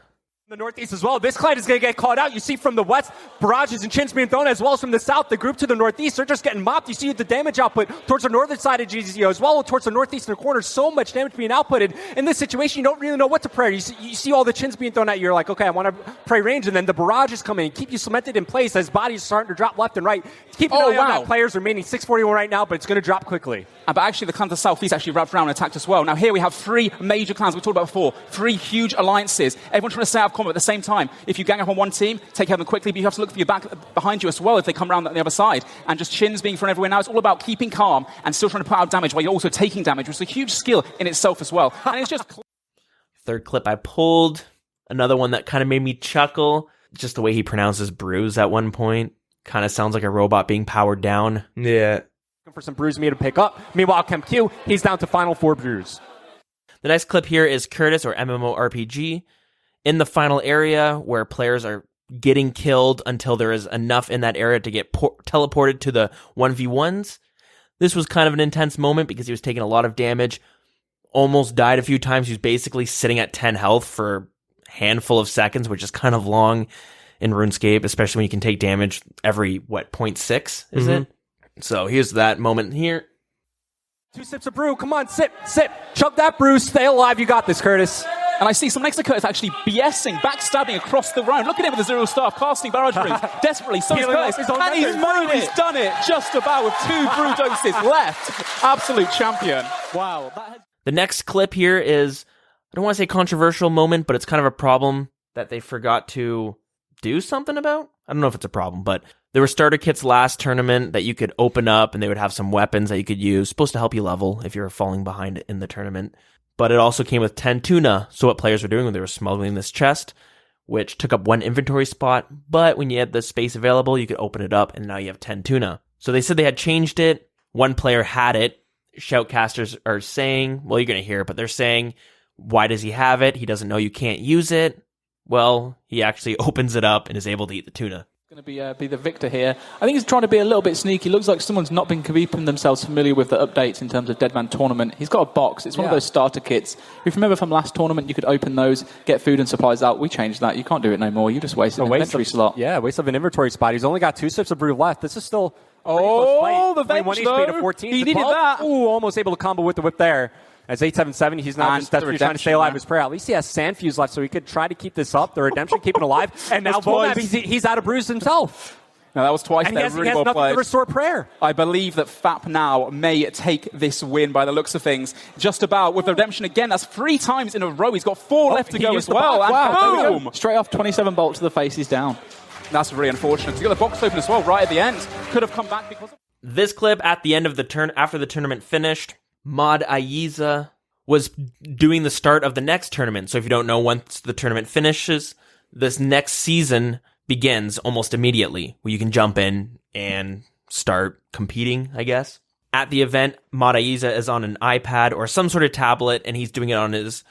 Speaker 4: The northeast as well. This client is going to get caught out. You see from the west, barrages and chins being thrown, as well as from the south, the group to the northeast, they're just getting mopped. You see the damage output towards the northern side of GZO as well, towards the northeastern corner. So much damage being outputted. In this situation, you don't really know what to pray. You see all the chins being thrown at you. You're like, okay, I want to pray range, and then the barrages come in, keep you cemented in place as bodies starting to drop left and right. Keep an eye on that. Players remaining 641 right now, but it's going to drop quickly.
Speaker 3: But actually, the clan to the southeast actually wrapped around and attacked as well. Now here we have 3 major clans we talked about before, 3 huge alliances. Everyone's trying to stay out of combat at the same time. If you gang up on one team, take care of them quickly, but you have to look for your back behind you as well if they come around on the other side. And just chins being thrown everywhere now. It's all about keeping calm and still trying to put out damage while you're also taking damage, which is a huge skill in itself as well. And it's just...
Speaker 1: Third clip I pulled, another one that kind of made me chuckle. Just the way he pronounces bruise at one point. Kind of sounds like a robot being powered down.
Speaker 2: Yeah.
Speaker 4: For some bruise me to pick up. Meanwhile, Kemp Q, he's down to final 4 bruise.
Speaker 1: The next clip here is Curtis, or MMORPG, in the final area where players are getting killed until there is enough in that area to get teleported to the 1v1s. This was kind of an intense moment because he was taking a lot of damage, almost died a few times. He was basically sitting at 10 health for a handful of seconds, which is kind of long in RuneScape, especially when you can take damage every, 0.6, is it? So here's that moment here.
Speaker 4: 2 sips of brew. Come on, sip. Chug that brew. Stay alive. You got this, Curtis.
Speaker 3: And I see someone next to Curtis actually BSing, backstabbing across the round. Look at him with the zero staff, casting barrage rings. Desperately, so is Curtis. And he's done it just about with 2 brew doses left. Absolute champion. Wow.
Speaker 1: The next clip here is, I don't want to say controversial moment, but it's kind of a problem that they forgot to do something about. I don't know if it's a problem, but there were starter kits last tournament that you could open up, and they would have some weapons that you could use, supposed to help you level if you're falling behind in the tournament. But it also came with 10 tuna. So what players were doing when they were smuggling this chest, which took up 1 inventory spot, but when you had the space available, you could open it up, and now you have 10 tuna. So they said they had changed it. One player had it. Shoutcasters are saying, well, you're going to hear it, but they're saying, why does he have it? He doesn't know you can't use it. Well, he actually opens it up and is able to eat the tuna.
Speaker 3: Going to be the victor here. I think he's trying to be a little bit sneaky. Looks like someone's not been keeping themselves familiar with the updates in terms of Deadman tournament. He's got a box. It's one of those starter kits. If you remember from last tournament, you could open those, get food and supplies out. We changed that. You can't do it no more. You just waste an inventory slot.
Speaker 4: Yeah, waste of an inventory spot. He's only got 2 sips of brew left. This is still...
Speaker 3: the
Speaker 4: bench,
Speaker 3: 21
Speaker 4: HP to 14.
Speaker 3: He needed that.
Speaker 4: Ooh, almost able to combo with the whip there. As 877, he's now just desperately trying to stay alive his prayer. At least he has Sand Fuse left, so he could try to keep this up. The redemption keeping alive. And now Volnab, he's out of brews himself.
Speaker 3: Now, that was twice
Speaker 4: and
Speaker 3: there.
Speaker 4: He has
Speaker 3: really well
Speaker 4: nothing
Speaker 3: played.
Speaker 4: to restore prayer.
Speaker 3: I believe that FAP now may take this win by the looks of things. Just about with the redemption again. That's 3 times in a row. He's got 4 left to go as well. And boom! Straight off, 27 bolts to the face. He's down. That's really unfortunate. He's got the box open as well right at the end. Could have come back because of...
Speaker 1: This clip at the end of the after the tournament finished, Mod Aiza, was doing the start of the next tournament. So if you don't know, once the tournament finishes, this next season begins almost immediately, where you can jump in and start competing, I guess. At the event, Madaiza is on an iPad or some sort of tablet, and he's doing it on he's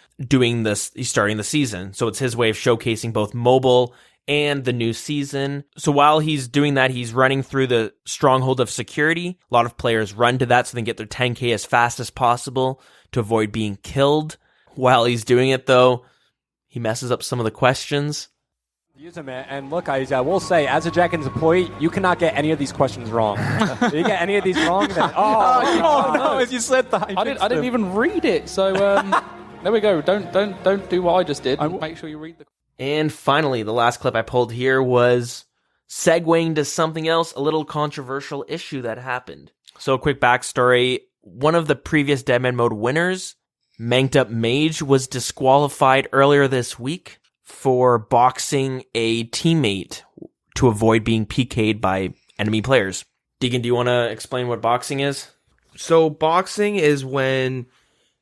Speaker 1: starting the season. So it's his way of showcasing both mobile and the new season. So while he's doing that, he's running through the stronghold of security. A lot of players run to that so they can get their 10k as fast as possible to avoid being killed. While he's doing it, though, he messes up some of the questions.
Speaker 4: Use them, and look, I will say, as a Jagex employee, you cannot get any of these questions wrong. If you get any of these wrong, then
Speaker 3: no, as you said that.
Speaker 5: I didn't even read it, so there we go. Don't do what I just did. Make sure you read the...
Speaker 1: And finally, the last clip I pulled here was segueing to something else, a little controversial issue that happened. So a quick backstory. One of the previous Deadman mode winners, Manked Up Mage, was disqualified earlier this week for boxing a teammate to avoid being PK'd by enemy players. Deagin, do you want to explain what boxing is?
Speaker 2: So boxing is when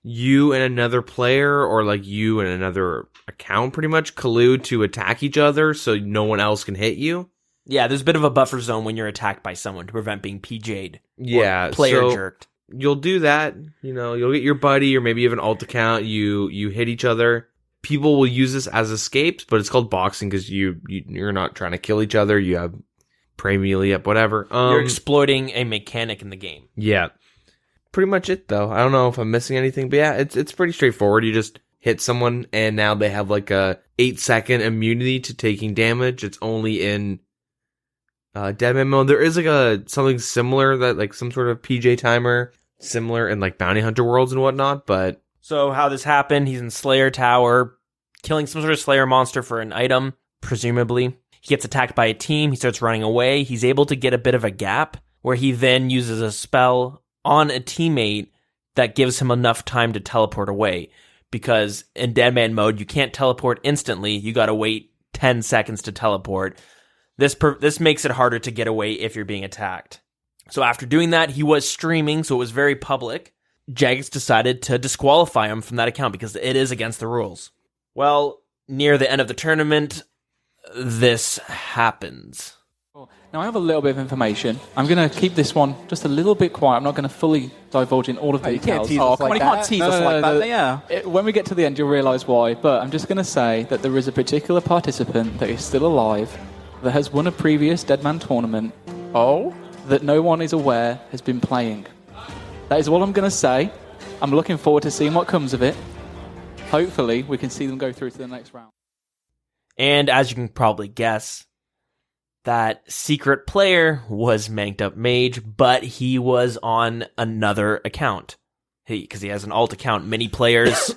Speaker 2: you and another player, or like you and another account, pretty much collude to attack each other so no one else can hit you.
Speaker 1: Yeah, there's a bit of a buffer zone when you're attacked by someone to prevent being PJ'd.
Speaker 2: Yeah,
Speaker 1: or player jerked.
Speaker 2: You'll do that. You'll get your buddy, or maybe you have an alt account. You hit each other. People will use this as escapes, but it's called boxing because you're not trying to kill each other. You have prey melee up, whatever.
Speaker 1: You're exploiting a mechanic in the game.
Speaker 2: Yeah. Pretty much it, though. I don't know if I'm missing anything, but yeah, it's pretty straightforward. You just hit someone, and now they have like a 8-second immunity to taking damage. It's only in Deadman mode. There is like something similar, that like some sort of PJ timer, similar in like Bounty Hunter worlds and whatnot, but...
Speaker 1: So how this happened, he's in Slayer Tower, killing some sort of Slayer monster for an item, presumably. He gets attacked by a team, he starts running away. He's able to get a bit of a gap, where he then uses a spell on a teammate that gives him enough time to teleport away. Because in Deadman mode, you can't teleport instantly, you gotta wait 10 seconds to teleport. This makes it harder to get away if you're being attacked. So after doing that, he was streaming, so it was very public. Jagex decided to disqualify him from that account because it is against the rules. Well, near the end of the tournament, this happens.
Speaker 5: Now, I have a little bit of information. I'm going to keep this one just a little bit quiet. I'm not going to fully divulge in all of the details.
Speaker 3: You can't tease us like that. You can't tease us like that. Yeah.
Speaker 5: When we get to the end, you'll realise why. But I'm just going to say that there is a particular participant that is still alive that has won a previous Deadman tournament. That no one is aware has been playing. That is all I'm going to say. I'm looking forward to seeing what comes of it. Hopefully, we can see them go through to the next round.
Speaker 1: And as you can probably guess, that secret player was Manked Up Mage, but he was on another account. Because he has an alt account. Many players,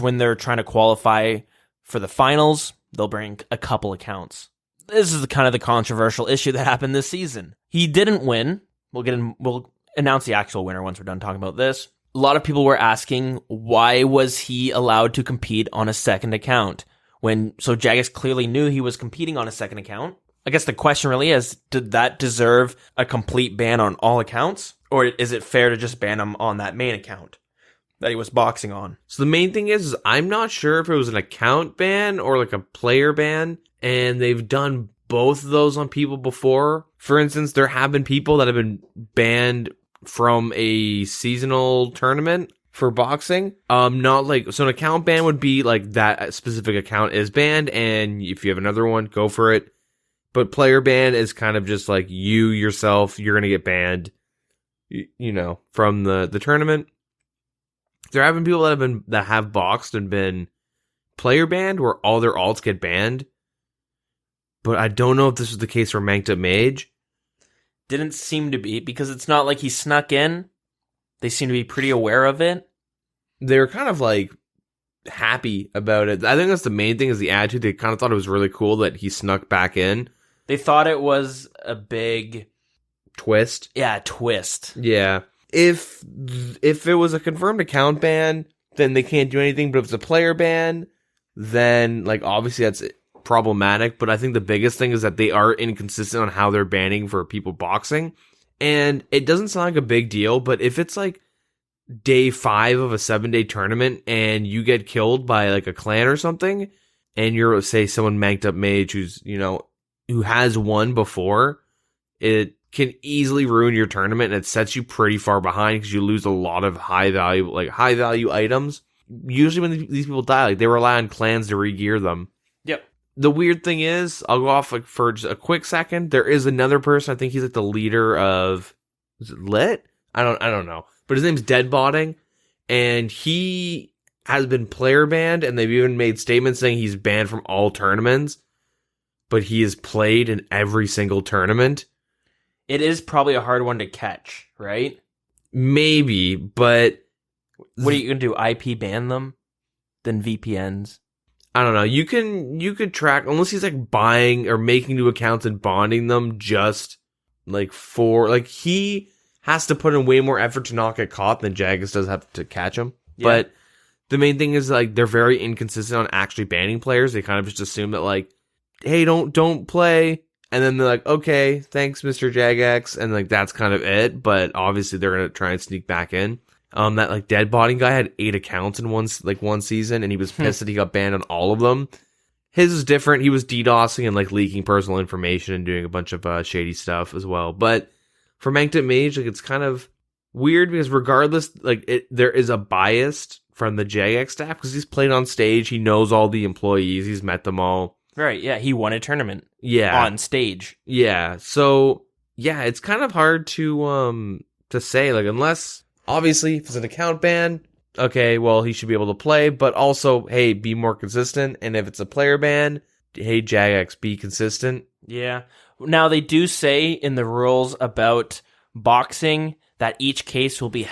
Speaker 1: when they're trying to qualify for the finals, they'll bring a couple accounts. This is kind of the controversial issue that happened this season. He didn't win. We'll announce the actual winner once we're done talking about this. A lot of people were asking, why was he allowed to compete on a second account? So Jagex clearly knew he was competing on a second account. I guess the question really is, did that deserve a complete ban on all accounts? Or is it fair to just ban him on that main account that he was boxing on?
Speaker 2: So the main thing is I'm not sure if it was an account ban or like a player ban, and they've done both of those on people before. For instance, there have been people that have been banned from a seasonal tournament for boxing. Not like, so an account ban would be like that specific account is banned, and if you have another one, go for it. But player ban is kind of just like you yourself, you're going to get banned, from the tournament. There have been people that have boxed and been player banned where all their alts get banned. But I don't know if this was the case for Manked Up Mage.
Speaker 1: Didn't seem to be, because it's not like he snuck in. They seem to be pretty aware of it.
Speaker 2: They're kind of like happy about it. I think that's the main thing, is the attitude. They kind of thought it was really cool that he snuck back in.
Speaker 1: They thought it was a big
Speaker 2: twist.
Speaker 1: Yeah, twist.
Speaker 2: Yeah. If it was a confirmed account ban, then they can't do anything. But if it's a player ban, then like obviously that's problematic. But I think the biggest thing is that they are inconsistent on how they're banning for people boxing. And it doesn't sound like a big deal, but if it's like day 5 of a 7-day tournament and you get killed by like a clan or something, and you're, say, someone manked up mage who's, who has won before, it can easily ruin your tournament, and it sets you pretty far behind because you lose a lot of high value items. Usually when these people die, like, they rely on clans to re-gear them.
Speaker 1: Yep.
Speaker 2: The weird thing is, I'll go off like for just a quick second. There is another person. I think he's like the leader of, is it Lit? I don't know. But his name's Deadbotting, and he has been player banned, and they've even made statements saying he's banned from all tournaments. But he has played in every single tournament.
Speaker 1: It is probably a hard one to catch, right?
Speaker 2: Maybe, but
Speaker 1: what are you gonna do? IP ban them? Then VPNs?
Speaker 2: I don't know. You could track, unless he's like buying or making new accounts and bonding them just like for, like, he has to put in way more effort to not get caught than Jagex does have to catch him. Yeah. But the main thing is, like, they're very inconsistent on actually banning players. They kind of just assume that, like, hey, don't play. And then they're like, okay, thanks, Mr. Jagex. And, like, that's kind of it. But obviously they're going to try and sneak back in. That, like, Deadbotting guy had 8 accounts in one season, and he was pissed that he got banned on all of them. His is different. He was DDoSing and, like, leaking personal information and doing a bunch of shady stuff as well. But for Manked Up Mage, like, it's kind of weird because regardless, like, there is a bias from the Jagex staff because he's played on stage. He knows all the employees. He's met them all.
Speaker 1: Right, yeah. He won a tournament.
Speaker 2: Yeah.
Speaker 1: On stage.
Speaker 2: Yeah. So, yeah, it's kind of hard to say, like, unless, obviously, if it's an account ban, okay, well, he should be able to play, but also, hey, be more consistent. And if it's a player ban, hey, Jagex, be consistent.
Speaker 1: Yeah. Now, they do say in the rules about boxing that each case will be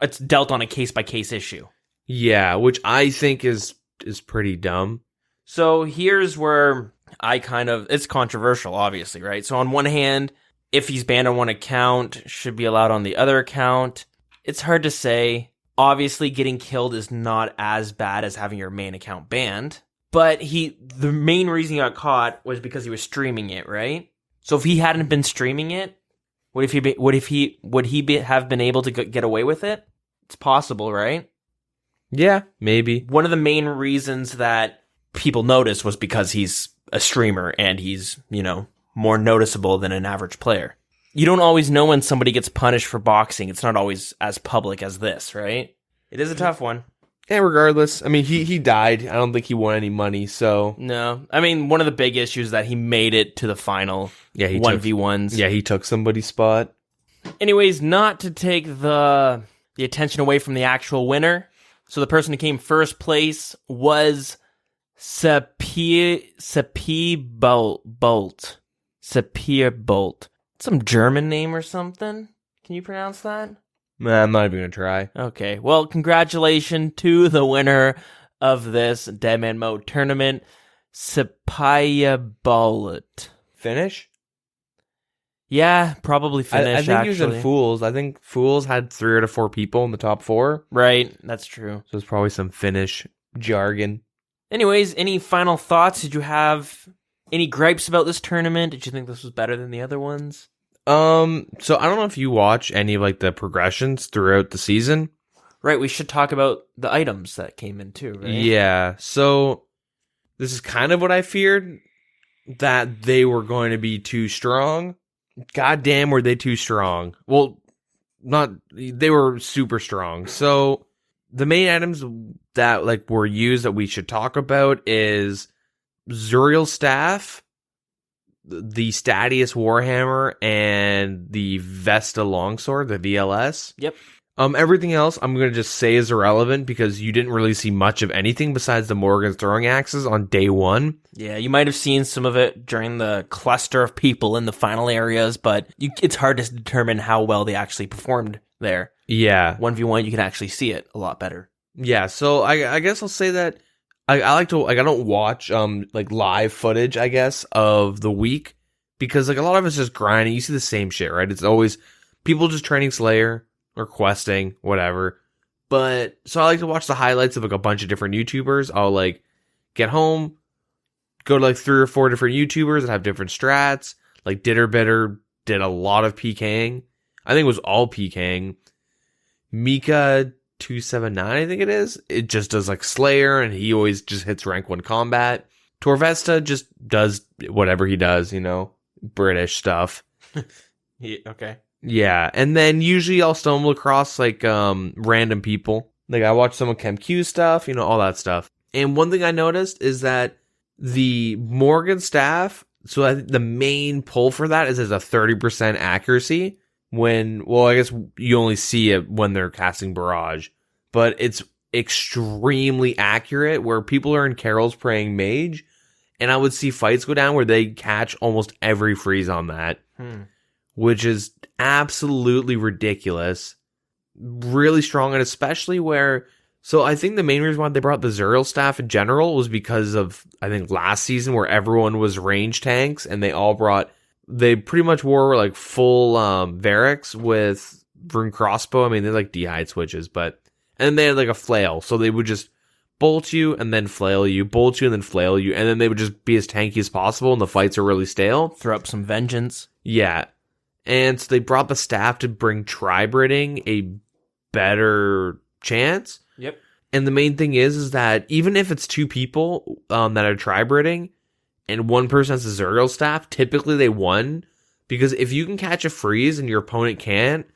Speaker 1: it's dealt on a case-by-case issue.
Speaker 2: Yeah, which I think is pretty dumb.
Speaker 1: So here's where it's controversial, obviously, right? So on one hand, if he's banned on one account, should be allowed on the other account. It's hard to say. Obviously, getting killed is not as bad as having your main account banned. But the main reason he got caught was because he was streaming it, right? So if he hadn't been streaming it, would he have been able to get away with it? It's possible, right?
Speaker 2: Yeah, maybe.
Speaker 1: One of the main reasons that people notice was because he's a streamer and he's, more noticeable than an average player. You don't always know when somebody gets punished for boxing. It's not always as public as this, right? It is a tough one.
Speaker 2: Yeah, regardless. I mean, he died. I don't think he won any money, so...
Speaker 1: No. I mean, one of the big issues is that he made it to the final 1v1s.
Speaker 2: Yeah, he took somebody's spot.
Speaker 1: Anyways, not to take the attention away from the actual winner. So the person who came first place was Sapierbolt. Sapierbolt. Some German name or something? Can you pronounce that?
Speaker 2: Nah, I'm not even going to try.
Speaker 1: Okay. Well, congratulations to the winner of this Deadman Mode tournament, Sapierbolt.
Speaker 2: Finish?
Speaker 1: Yeah, probably Finnish,
Speaker 2: I think he was in Fools. I think Fools had 3 out of 4 people in the top 4.
Speaker 1: Right, that's true.
Speaker 2: So it's probably some Finnish jargon.
Speaker 1: Anyways, any final thoughts? Did you have any gripes about this tournament? Did you think this was better than the other ones?
Speaker 2: So I don't know if you watch any of, like, the progressions throughout the season.
Speaker 1: Right, we should talk about the items that came in too, right?
Speaker 2: Yeah, so this is kind of what I feared, that they were going to be too strong. God damn, were they too strong. Well, they were super strong. So the main items that, like, were used that we should talk about is Zuriel's Staff, the Stadius Warhammer, and the Vesta Longsword, the VLS.
Speaker 1: Yep.
Speaker 2: Everything else I'm going to just say is irrelevant because you didn't really see much of anything besides the Morgan's throwing axes on day 1.
Speaker 1: Yeah, you might have seen some of it during the cluster of people in the final areas, but it's hard to determine how well they actually performed there.
Speaker 2: Yeah.
Speaker 1: 1v1, you can actually see it a lot better.
Speaker 2: Yeah, so I guess I'll say that I like to, like, I don't watch like live footage, I guess, of the week because, like, a lot of it's just grinding. You see the same shit, right? It's always people just training Slayer or questing, whatever. But so I like to watch the highlights of, like, a bunch of different YouTubers. I'll, like, get home, go to, like, 3 or 4 different YouTubers that have different strats. Like Ditterbitter did a lot of PKing. I think it was all PKing. Mika 279, I think it is. It just does like Slayer, and he always just hits rank 1 combat. Torvesta just does whatever he does, British stuff.
Speaker 1: Okay.
Speaker 2: Yeah, and then usually I'll stumble across like random people. Like I watch some of ChemQ stuff, all that stuff. And one thing I noticed is that the Morgan staff, so I think the main pull for that is a 30% accuracy I guess you only see it when they're casting Barrage, but it's extremely accurate where people are in Carol's praying mage, and I would see fights go down where they catch almost every freeze on that, which is absolutely ridiculous. Really strong, and especially so I think the main reason why they brought the Zuriel staff in general was because of, I think, last season where everyone was range tanks, and they pretty much wore like full Varix with Rune Crossbow. I mean, they're like D-hide switches, and then they had like a flail, so they would just bolt you and then flail you, bolt you and then flail you, and then they would just be as tanky as possible, and the fights are really stale.
Speaker 1: Throw up some vengeance.
Speaker 2: Yeah. And so they brought the staff to bring tri-Bridding a better chance.
Speaker 1: Yep.
Speaker 2: And the main thing is that even if it's 2 people that are tri-Bridding and one person has a Zuriel staff, typically they won, because if you can catch a freeze and your opponent can't,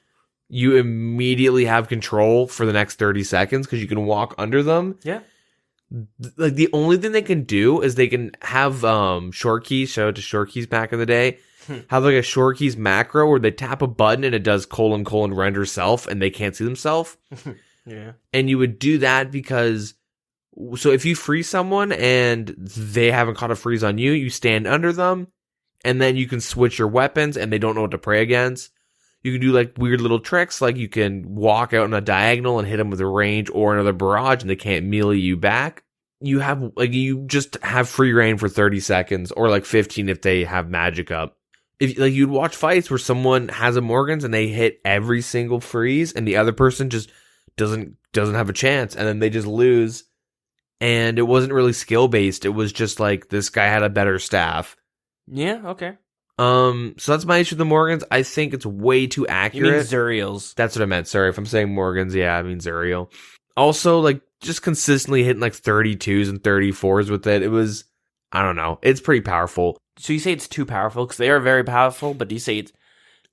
Speaker 2: you immediately have control for the next 30 seconds because you can walk under them.
Speaker 1: Yeah.
Speaker 2: Like the only thing they can do is they can have short keys, shout out to short keys back in the day, have like a short keys macro where they tap a button and it does : render self and they can't see themselves.
Speaker 1: Yeah.
Speaker 2: And you would do that because, so if you freeze someone and they haven't caught a freeze on you, you stand under them, and then you can switch your weapons and they don't know what to pray against. You can do like weird little tricks, like you can walk out on a diagonal and hit them with a range or another barrage and they can't melee you back. You just have free reign for 30 seconds or like 15 if they have magic up. If like you'd watch fights where someone has a Morgans and they hit every single freeze and the other person just doesn't have a chance, and then they just lose. And it wasn't really skill based. It was just like this guy had a better staff.
Speaker 1: Yeah, okay.
Speaker 2: So that's my issue with the Morgans. I think it's way too accurate.
Speaker 1: You mean Zuriels.
Speaker 2: That's what I meant. Sorry if I'm saying Morgans. Yeah, I mean Zuriel. Also, like just consistently hitting like 32s and 34s with it. It was, I don't know. It's pretty powerful.
Speaker 1: So you say it's too powerful because they are very powerful, but do you say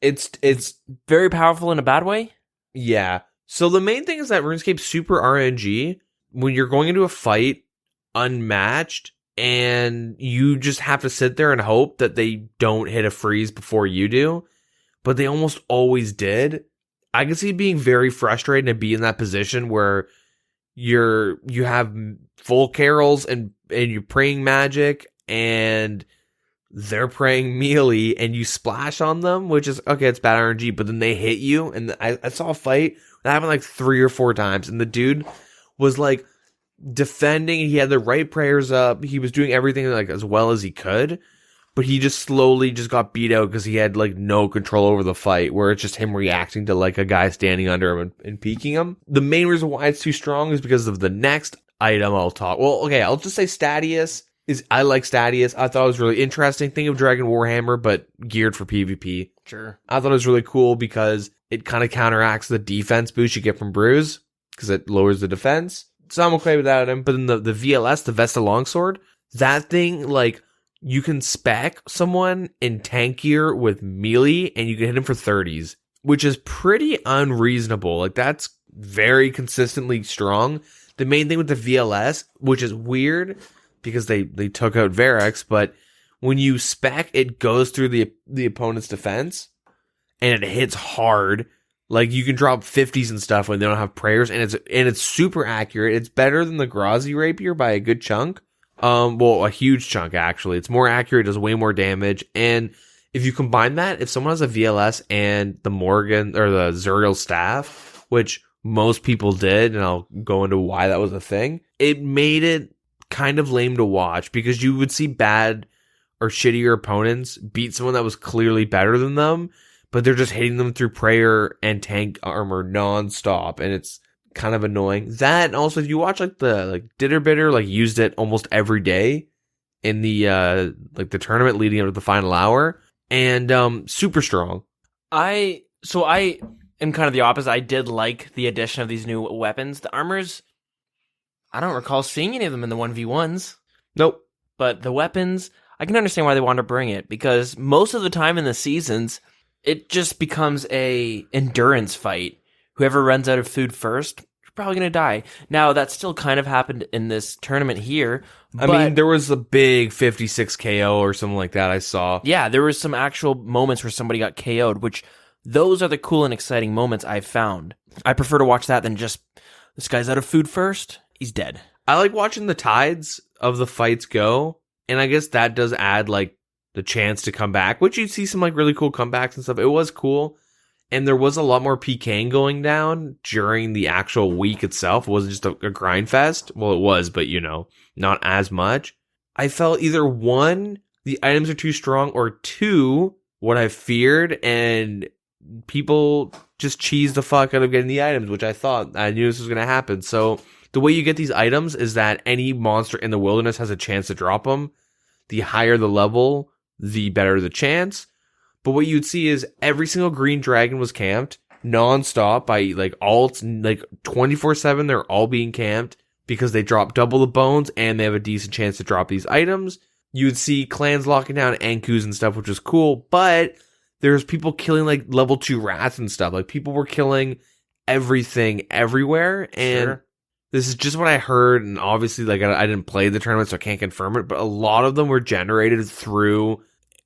Speaker 2: it's
Speaker 1: very powerful in a bad way?
Speaker 2: Yeah. So the main thing is that RuneScape's super RNG. When you're going into a fight unmatched and you just have to sit there and hope that they don't hit a freeze before you do, but they almost always did. I can see it being very frustrating to be in that position where you have full carols and you're praying magic and they're praying melee and you splash on them, which is okay, it's bad RNG, but then they hit you. And I saw a fight that happened like 3 or 4 times, and the dude was like defending, he had the right prayers up, he was doing everything like as well as he could, but he just slowly just got beat out because he had like no control over the fight, where it's just him reacting to like a guy standing under him and peeking him. The main reason why it's too strong is because of the next item I'll talk. Well, okay, I'll just say Statius. I like Statius. I thought it was really interesting. Think of Dragon Warhammer, but geared for PvP.
Speaker 1: Sure.
Speaker 2: I thought it was really cool because it kind of counteracts the defense boost you get from Bruise, because it lowers the defense. So I'm okay with that. But then the VLS, the Vesta Longsword, that thing, like, you can spec someone in tank gear with melee, and you can hit him for 30s, which is pretty unreasonable. Like, that's very consistently strong. The main thing with the VLS, which is weird, because they took out Varix, but when you spec, it goes through the opponent's defense, and it hits hard. Like, you can drop 50s and stuff when they don't have prayers, and it's super accurate. It's better than the Grazi Rapier by a good chunk. Well, a huge chunk, actually. It's more accurate, does way more damage, and if you combine that, if someone has a VLS and the Morgan, or the Zuriel staff, which most people did, and I'll go into why that was a thing, it made it kind of lame to watch, because you would see bad or shittier opponents beat someone that was clearly better than them, but they're just hitting them through prayer and tank armor non-stop, and it's kind of annoying. That, and also if you watch like the Ditterbitter, like used it almost every day in the the tournament leading up to the final hour, and super strong.
Speaker 1: I am kind of the opposite. I did like the addition of these new weapons. The armors, I don't recall seeing any of them in the 1v1s.
Speaker 2: Nope.
Speaker 1: But the weapons, I can understand why they want to bring it, because most of the time in the seasons, it just becomes a endurance fight. Whoever runs out of food first, you're probably going to die. Now, that still kind of happened in this tournament here.
Speaker 2: I mean, there was a big 56 KO or something like that I saw.
Speaker 1: Yeah, there was some actual moments where somebody got KO'd, which those are the cool and exciting moments I've found. I prefer to watch that than just, this guy's out of food first, he's dead.
Speaker 2: I like watching the tides of the fights go, and I guess that does add, like, the chance to come back, which you'd see some, like, really cool comebacks and stuff. It was cool, and there was a lot more PKing going down during the actual week itself. It wasn't just a grind fest. Well, it was, but, you know, not as much. I felt either, one, the items are too strong, or two, what I feared, and people just cheese the fuck out of getting the items, which I knew this was going to happen. So the way you get these items is that any monster in the wilderness has a chance to drop them. The higher the level, the better the chance. But what you'd see is every single green dragon was camped non-stop by like alts, like 24/7. They're all being camped because they drop double the bones and they have a decent chance to drop these items. You'd see clans locking down Ankus and stuff, which was cool, but there's people killing like level 2 rats and stuff. Like people were killing everything everywhere. And
Speaker 1: Sure.
Speaker 2: This is just what I heard. And obviously, like I didn't play the tournament, so I can't confirm it. But a lot of them were generated through,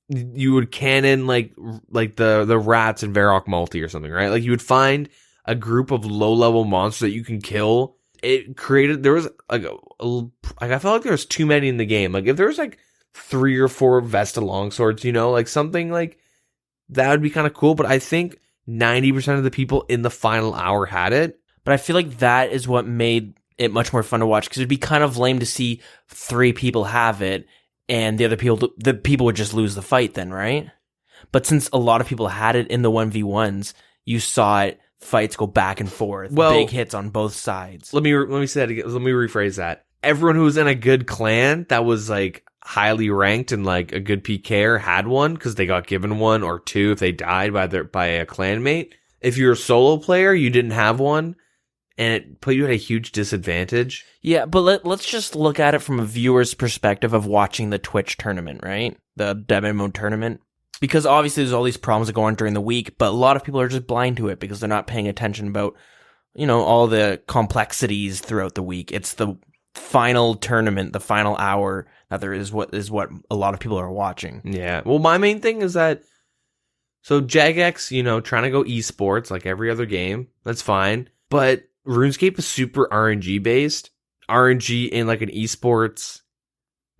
Speaker 2: you would cannon like the rats in Varrock Multi or something, right? Like you would find a group of low level monsters that you can kill. It created, there was like I felt like there was too many in the game. Like if there was like 3 or 4 Vesta longswords, you know, like something like that would be kind of cool. But I think 90% of the people in the final hour had it.
Speaker 1: But I feel like that is what made it much more fun to watch, because it'd be kind of lame to see 3 people have it and the people would just lose the fight then, right? But since a lot of people had it in the 1v1s, you saw it, fights go back and forth, big hits on both sides.
Speaker 2: Let me say that again. Let me rephrase that. Everyone who was in a good clan that was like highly ranked and like a good PKer had one, because they got given 1 or 2 if they died by a clanmate. If you're a solo player, you didn't have one, and it put you at a huge disadvantage.
Speaker 1: Yeah, but let's just look at it from a viewer's perspective of watching the Twitch tournament, right? The Deadman mode tournament. Because obviously there's all these problems that go on during the week, but a lot of people are just blind to it because they're not paying attention about, you know, all the complexities throughout the week. It's the final tournament, the final hour that there is what a lot of people are watching.
Speaker 2: Yeah. Well, my main thing is that, so Jagex, you know, trying to go esports like every other game, that's fine. But RuneScape is super RNG based. RNG in like an esports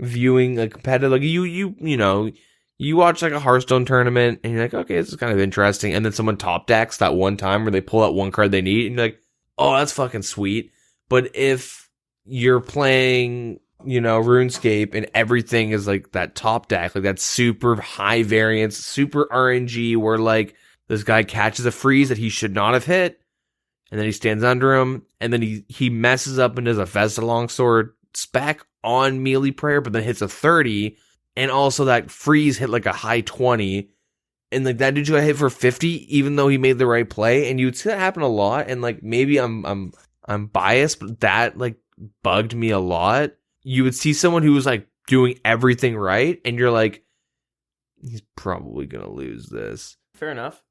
Speaker 2: viewing, like competitive, like you know, you watch like a Hearthstone tournament and you're like, okay, this is kind of interesting. And then someone top decks that one time where they pull out one card they need and you're like, oh, that's fucking sweet. But if you're playing, you know, RuneScape and everything is like that top deck, like that super high variance, super RNG where like this guy catches a freeze that he should not have hit and then he stands under him and then he messes up and does a Vesta Longsword spec on melee prayer, but then hits a 30. And also that freeze hit like a high 20. And like that dude got hit for 50, even though he made the right play. And you would see that happen a lot. And like maybe I'm biased, but that like bugged me a lot. You would see someone who was like doing everything right, and you're like, he's probably gonna lose this.
Speaker 1: Fair enough.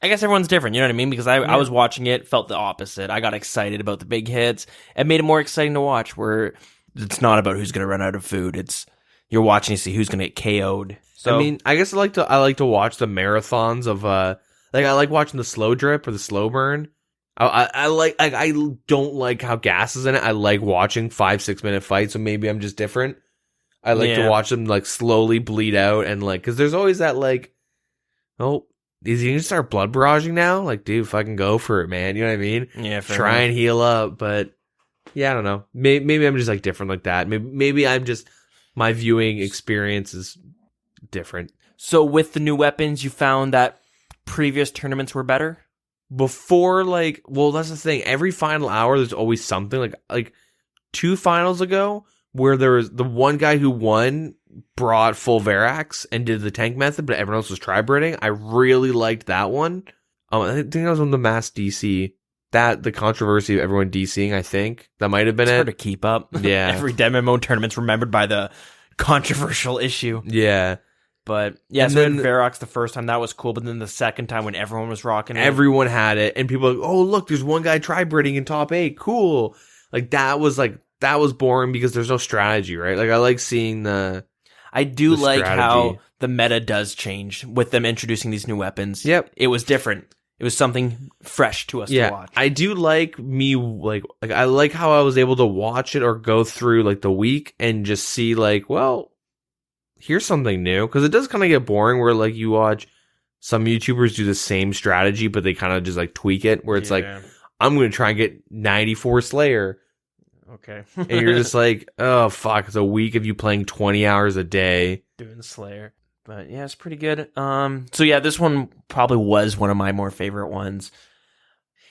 Speaker 1: I guess everyone's different, you know what I mean? Because I was watching it, felt the opposite. I got excited about the big hits. It made it more exciting to watch, where it's not about who's gonna run out of food. It's you're watching to see who's gonna get KO'd. So
Speaker 2: I mean, I guess I like to watch the marathons of like I like watching the slow drip or the slow burn. I don't like how gas is in it. I like watching 5-6 minute fights, so maybe I'm just different. I like to watch them like slowly bleed out and like, because there's always that like, oh, is he gonna start blood barraging now? Like, dude, fucking go for it, man. You know what I mean?
Speaker 1: Yeah,
Speaker 2: try and heal up, but yeah, I don't know. Maybe I'm just like different like that. Maybe I'm just, my viewing experience is different.
Speaker 1: So with the new weapons, you found that previous tournaments were better?
Speaker 2: Before, like, well, that's the thing. Every final hour, there's always something. Like 2 finals ago, where there was the one guy who won brought full Verax and did the tank method, but everyone else was tri-breeding. I really liked that one. I think that was on the mass DC. That the controversy of everyone DCing, I think that might have been
Speaker 1: It's
Speaker 2: it.
Speaker 1: hard to keep up.
Speaker 2: Yeah.
Speaker 1: Every Deadman mode tournament's remembered by the controversial issue.
Speaker 2: Yeah.
Speaker 1: But yeah,
Speaker 2: And
Speaker 1: so
Speaker 2: then-
Speaker 1: then Varrox the first time, that was cool. But then the second time when everyone was rocking it.
Speaker 2: Everyone had it, and people were like, oh, look, there's one guy tri-breeding in top 8. Cool. That was boring because there's no strategy, right? I like seeing
Speaker 1: I do
Speaker 2: the
Speaker 1: like
Speaker 2: strategy.
Speaker 1: how the meta does change with them introducing these new weapons.
Speaker 2: Yep.
Speaker 1: It was different. It was something fresh to us to watch.
Speaker 2: I do like I like how I was able to watch it or go through the week and just see well, here's something new, because it does kind of get boring where you watch some YouTubers do the same strategy but they kind of just tweak it where it's I'm going to try and get 94 Slayer.
Speaker 1: Okay.
Speaker 2: And you're just oh fuck, it's a week of you playing 20 hours a day
Speaker 1: doing Slayer. But yeah, it's pretty good. So yeah, this one probably was one of my more favorite ones.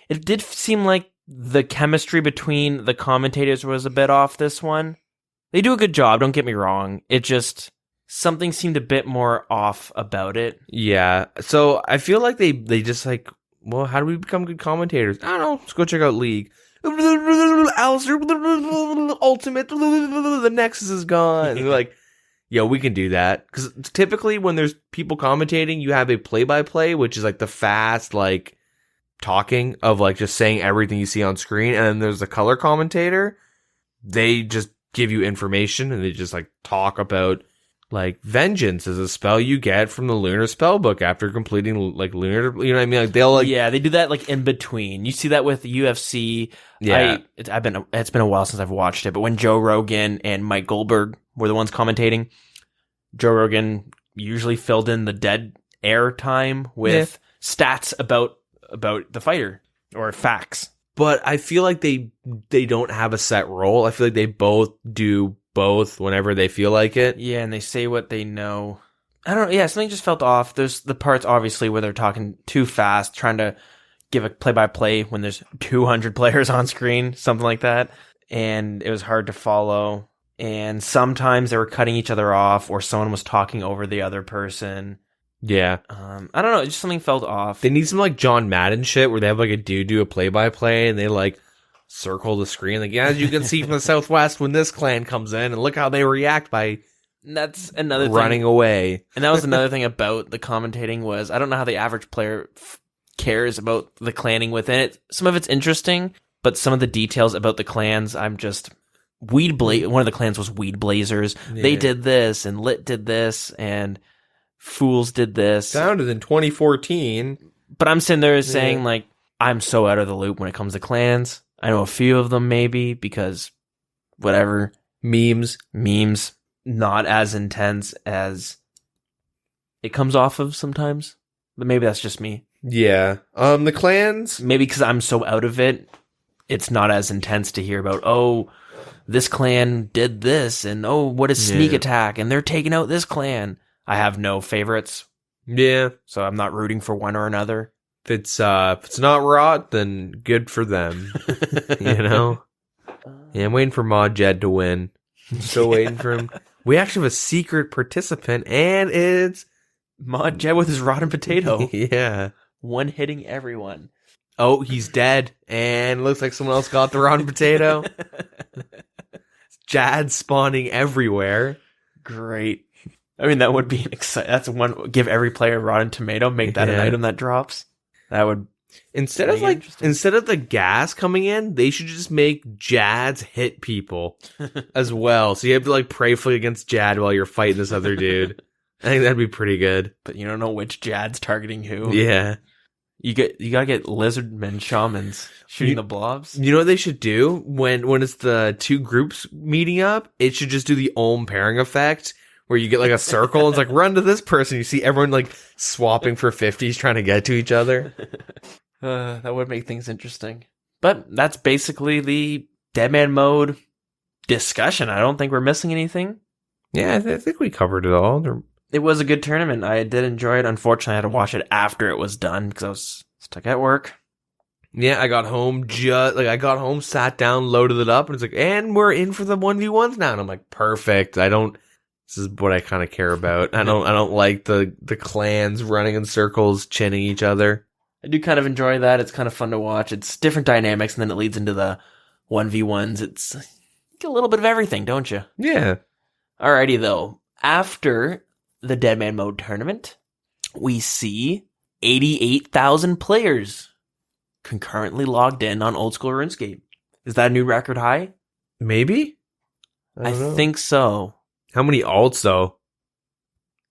Speaker 1: It did seem like the chemistry between the commentators was a bit off this one. They do a good job, don't get me wrong. It just, something seemed a bit more off about it.
Speaker 2: Yeah. So I feel like they just well, how do we become good commentators? I don't know. Let's go check out League. Alistair, Ultimate, the Nexus is gone. And they're yo, we can do that. Because typically when there's people commentating, you have a play-by-play, which is the fast, talking of just saying everything you see on screen. And then there's the color commentator. They just give you information and they just talk about Vengeance is a spell you get from the Lunar Spellbook after completing Lunar, you know what I mean? They'll
Speaker 1: yeah, they do that in between. You see that with UFC.
Speaker 2: Yeah.
Speaker 1: It's been a while since I've watched it, but when Joe Rogan and Mike Goldberg were the ones commentating, Joe Rogan usually filled in the dead air time with stats about the fighter or facts.
Speaker 2: But I feel like they don't have a set role. I feel like they both do both whenever they feel like it.
Speaker 1: Yeah, and they say what they know. I don't know. Yeah, something just felt off. There's the parts, obviously, where they're talking too fast, trying to give a play-by-play when there's 200 players on screen, something like that. And it was hard to follow. And sometimes they were cutting each other off, or someone was talking over the other person.
Speaker 2: Yeah.
Speaker 1: I don't know. Just something felt off.
Speaker 2: They need some John Madden shit where they have a dude do a play-by-play and they circle the screen. As you can see from the Southwest when this clan comes in, and look how they react by
Speaker 1: that's another
Speaker 2: running
Speaker 1: thing.
Speaker 2: away.
Speaker 1: And that was another thing about the commentating was, I don't know how the average player cares about the clanning within it. Some of it's interesting, but some of the details about the clans, I'm just... one of the clans was Weed Blazers.
Speaker 2: Yeah.
Speaker 1: They did this, and Lit did this, and Fools did this.
Speaker 2: Founded in 2014.
Speaker 1: But I'm sitting there saying, I'm so out of the loop when it comes to clans. I know a few of them maybe because whatever. Memes, not as intense as it comes off of sometimes. But maybe that's just me.
Speaker 2: Yeah. The clans.
Speaker 1: Maybe because I'm so out of it, it's not as intense to hear about, oh, this clan did this, and oh, what a sneak attack, and they're taking out this clan. I have no favorites.
Speaker 2: Yeah.
Speaker 1: So I'm not rooting for one or another.
Speaker 2: If it's not rot, then good for them. You know? Yeah, I'm waiting for Mod Jed to win. Still waiting for him. We actually have a secret participant, and it's
Speaker 1: Mod Jed with his rotten potato.
Speaker 2: Yeah.
Speaker 1: One hitting everyone.
Speaker 2: Oh, he's dead, and looks like someone else got the rotten potato. Jad spawning everywhere.
Speaker 1: Great. I mean, that would be an exciting. That's one. Give every player a rotten tomato. Make that an item that drops. That would
Speaker 2: instead of the gas coming in, they should just make Jads hit people as well. So you have to pray against Jad while you're fighting this other dude. I think that'd be pretty good.
Speaker 1: But you don't know which Jad's targeting who.
Speaker 2: Yeah.
Speaker 1: You gotta get lizardmen shamans shooting the blobs.
Speaker 2: You know what they should do when it's the two groups meeting up? It should just do the Ohm pairing effect where you get a circle and it's run to this person. You see everyone swapping for 50s trying to get to each other.
Speaker 1: That would make things interesting. But that's basically the Deadman mode discussion. I don't think we're missing anything.
Speaker 2: Yeah, I think we covered it all.
Speaker 1: It was a good tournament. I did enjoy it. Unfortunately, I had to watch it after it was done because I was stuck at work.
Speaker 2: Yeah, I got home sat down, loaded it up, and it's and we're in for the 1v1s now. And I'm perfect. This is what I kind of care about. I don't like the clans running in circles, chinning each other.
Speaker 1: I do kind of enjoy that. It's kind of fun to watch. It's different dynamics, and then it leads into the 1v1s. It's you get a little bit of everything, don't you?
Speaker 2: Yeah.
Speaker 1: Alrighty, though. After the Deadman Mode tournament, we see 88,000 players concurrently logged in on Old School RuneScape. Is that a new record high?
Speaker 2: Maybe?
Speaker 1: I
Speaker 2: don't know.
Speaker 1: think so.
Speaker 2: How many alts, though?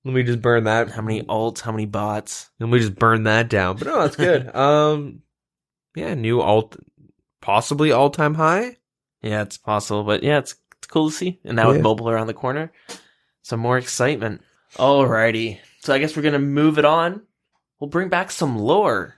Speaker 2: Let me just burn that.
Speaker 1: How many alts? How many bots?
Speaker 2: Let me just burn that down. But no, that's good. Yeah, new alt, possibly all-time high.
Speaker 1: Yeah, it's possible, but yeah, it's cool to see. And now with mobile around the corner, some more excitement. Alrighty. So I guess we're going to move it on. We'll bring back some lore.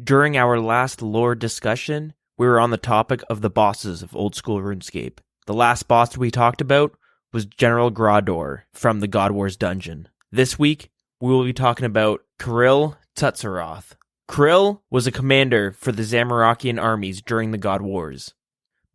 Speaker 1: During our last lore discussion, we were on the topic of the bosses of Old School RuneScape. The last boss we talked about was General Grador from the God Wars dungeon. This week, we will be talking about Kirill Tsutaroth. Kirill was a commander for the Zamorakian armies during the God Wars.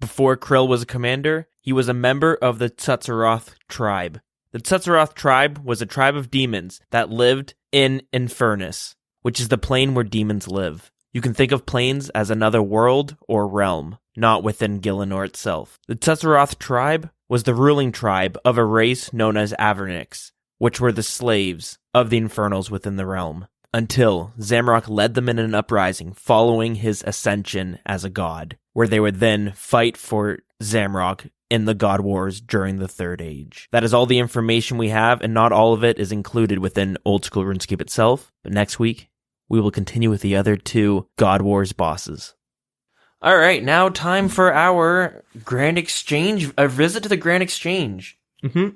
Speaker 1: Before Kirill was a commander, he was a member of the Tsutaroth tribe. The Tsutaroth tribe was a tribe of demons that lived in Infernus, which is the plane where demons live. You can think of planes as another world or realm, not within Gielinor itself. The Tsutaroth tribe was the ruling tribe of a race known as Avernix, which were the slaves of the Infernals within the realm, until Zamorak led them in an uprising following his ascension as a god, where they would then fight for Zamorak in the God Wars during the Third Age. That is all the information we have, and not all of it is included within Old School RuneScape itself, but next week, we will continue with the other two God Wars bosses. Alright, now time for our Grand Exchange, a visit to the Grand Exchange.
Speaker 2: Mm-hmm.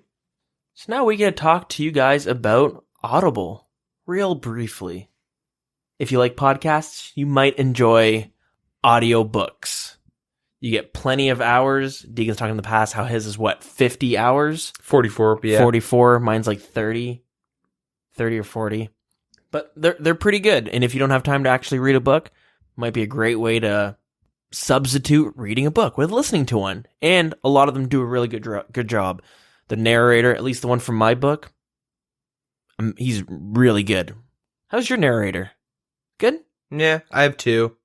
Speaker 1: So now we get to talk to you guys about Audible, real briefly. If you like podcasts, you might enjoy audiobooks. You get plenty of hours. Deagin's talking in the past how his is 50 hours?
Speaker 2: 44, yeah.
Speaker 1: 44, mine's like 30 or 40. But they're pretty good, and if you don't have time to actually read a book, it might be a great way to substitute reading a book with listening to one. And a lot of them do a really good job. The narrator, at least the one from my book, he's really good. How's your narrator? Good?
Speaker 2: Yeah, I have 2.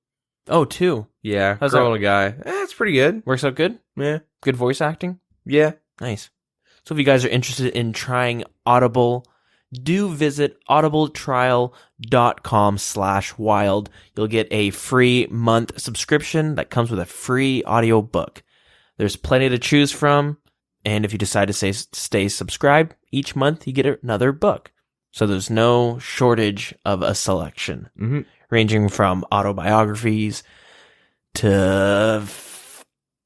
Speaker 1: Oh, 2.
Speaker 2: Yeah,
Speaker 1: How's
Speaker 2: girl
Speaker 1: that?
Speaker 2: and a guy. It's pretty good.
Speaker 1: Works out good?
Speaker 2: Yeah.
Speaker 1: Good voice acting?
Speaker 2: Yeah.
Speaker 1: Nice. So if you guys are interested in trying Audible, do visit audibletrial.com/wild. You'll get a free month subscription that comes with a free audiobook. There's plenty to choose from, and if you decide to stay subscribed, each month you get another book. So there's no shortage of a selection, ranging from autobiographies to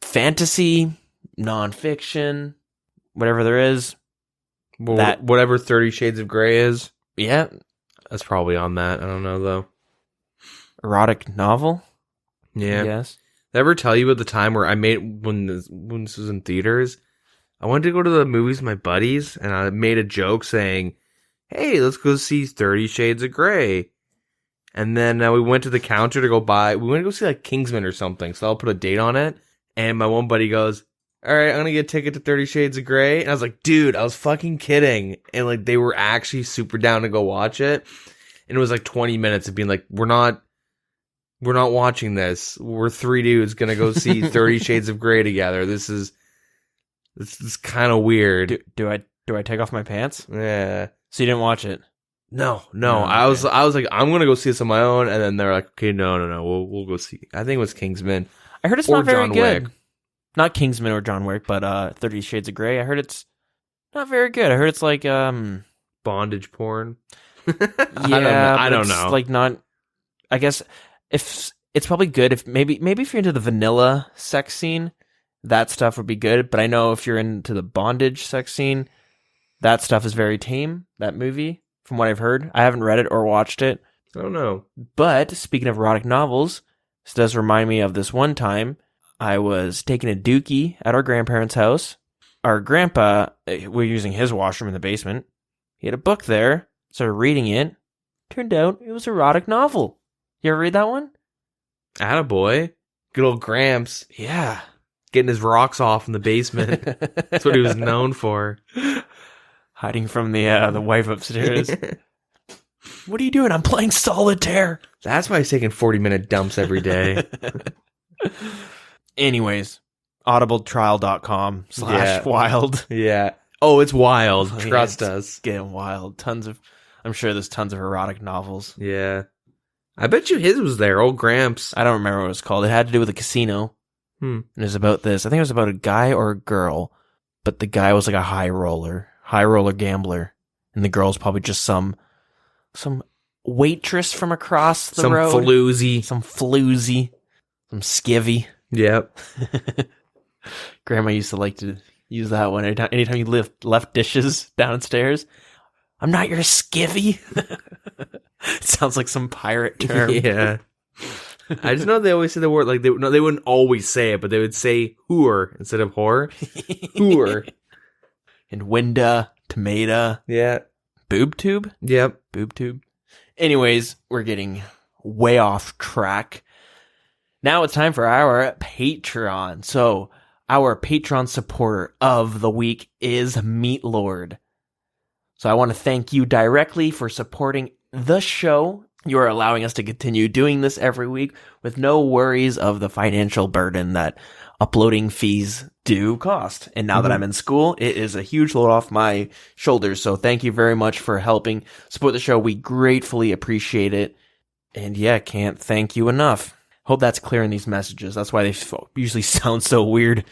Speaker 1: fantasy, nonfiction, whatever there is.
Speaker 2: Well, whatever 30 Shades of Grey is.
Speaker 1: Yeah.
Speaker 2: That's probably on that. I don't know, though.
Speaker 1: Erotic novel?
Speaker 2: Yeah.
Speaker 1: Yes.
Speaker 2: Did I ever tell you about the time where I made, when this was in theaters, I wanted to go to the movies with my buddies, and I made a joke saying, hey, let's go see 30 Shades of Grey. And then we went to the counter to we went to go see like Kingsman or something, so I'll put a date on it. And my one buddy goes, all right, I'm going to get a ticket to 30 Shades of Grey. And I was like, dude, I was fucking kidding. And like, they were actually super down to go watch it. And it was like 20 minutes of being like, we're not watching this. We're 3 dudes going to go see 30 Shades of Grey together. This is kind of weird.
Speaker 1: Do I take off my pants?
Speaker 2: Yeah.
Speaker 1: So you didn't watch it?
Speaker 2: No.
Speaker 1: Okay.
Speaker 2: I was like, I'm going to go see this on my own. And then they're like, okay, no. We'll go see. I think it was Kingsman.
Speaker 1: I heard it's
Speaker 2: Or
Speaker 1: not very
Speaker 2: John
Speaker 1: good.
Speaker 2: Wick.
Speaker 1: Not Kingsman or John Wick, but 30 Shades of Grey. I heard it's not very good. I heard it's like
Speaker 2: Bondage porn.
Speaker 1: yeah,
Speaker 2: I don't
Speaker 1: it's
Speaker 2: know.
Speaker 1: like not. I guess if it's probably good if maybe if you're into the vanilla sex scene, that stuff would be good. But I know if you're into the bondage sex scene, that stuff is very tame. That movie, from what I've heard, I haven't read it or watched it.
Speaker 2: I don't know.
Speaker 1: But speaking of erotic novels, this does remind me of this one time I was taking a dookie at our grandparents' house. Our grandpa, we were using his washroom in the basement. He had a book there, started reading it. Turned out it was an erotic novel. You ever read that one?
Speaker 2: Attaboy. Good old Gramps.
Speaker 1: Yeah.
Speaker 2: Getting his rocks off in the basement. That's what he was known for.
Speaker 1: Hiding from the wife upstairs. What are you doing? I'm playing solitaire.
Speaker 2: That's why he's taking 40-minute dumps every day.
Speaker 1: Anyways, audibletrial.com/wild.
Speaker 2: Yeah. Oh, it's wild.
Speaker 1: Oh, yeah,
Speaker 2: Trust
Speaker 1: it's
Speaker 2: us.
Speaker 1: getting wild. I'm sure there's tons of erotic novels.
Speaker 2: Yeah. I bet you his was there. Old Gramps.
Speaker 1: I don't remember what it was called. It had to do with a casino. And it was about this. I think it was about a guy or a girl, but the guy was like a high roller gambler, and the girl's probably just some waitress from across the road. Some floozy, some skivvy.
Speaker 2: Yep.
Speaker 1: Grandma used to like to use that one anytime you left dishes downstairs. I'm not your skivvy. It sounds like some pirate term.
Speaker 2: Yeah. I just know they always say the word, like, they wouldn't always say it, but they would say whore instead of whore. Whore.
Speaker 1: And winda, tomato.
Speaker 2: Yeah.
Speaker 1: Boob tube?
Speaker 2: Yep.
Speaker 1: Boob tube. Anyways, we're getting way off track. Now it's time for our Patreon. So, our Patreon supporter of the week is Meat Lord. So I want to thank you directly for supporting the show. You are allowing us to continue doing this every week with no worries of the financial burden that uploading fees do cost. And now that I'm in school, it is a huge load off my shoulders. So thank you very much for helping support the show. We gratefully appreciate it. And yeah, can't thank you enough. Hope that's clear in these messages. That's why they usually sound so weird.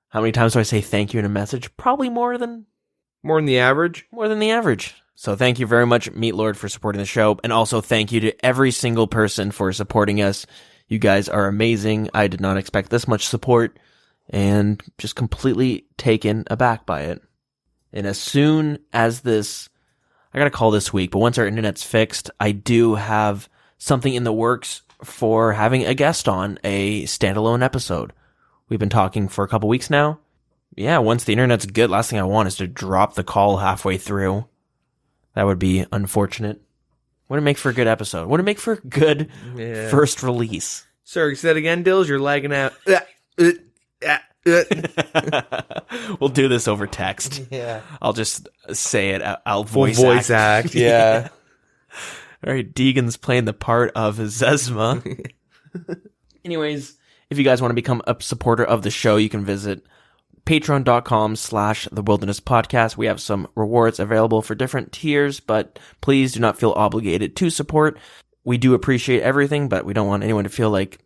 Speaker 1: How many times do I say thank you in a message? Probably more than
Speaker 2: the average.
Speaker 1: More than the average. So thank you very much, Meat Lord, for supporting the show. And also thank you to every single person for supporting us. You guys are amazing. I did not expect this much support and just completely taken aback by it. And as soon as I got to call this week, but once our internet's fixed, I do have something in the works for having a guest on a standalone episode. We've been talking for a couple weeks now. Yeah, once the internet's good, last thing I want is to drop the call halfway through. That would be unfortunate. Wouldn't make for a good episode. Wouldn't make for a good first release.
Speaker 2: Sorry, say that again, Dilz. You're lagging out.
Speaker 1: We'll do this over text.
Speaker 2: Yeah.
Speaker 1: I'll just say it. I'll
Speaker 2: voice act. Yeah.
Speaker 1: All right, Deagin's playing the part of Zezma. Anyways, if you guys want to become a supporter of the show, you can visit patreon.com/The Wilderness Podcast. We have some rewards available for different tiers, but please do not feel obligated to support. We do appreciate everything, but we don't want anyone to feel like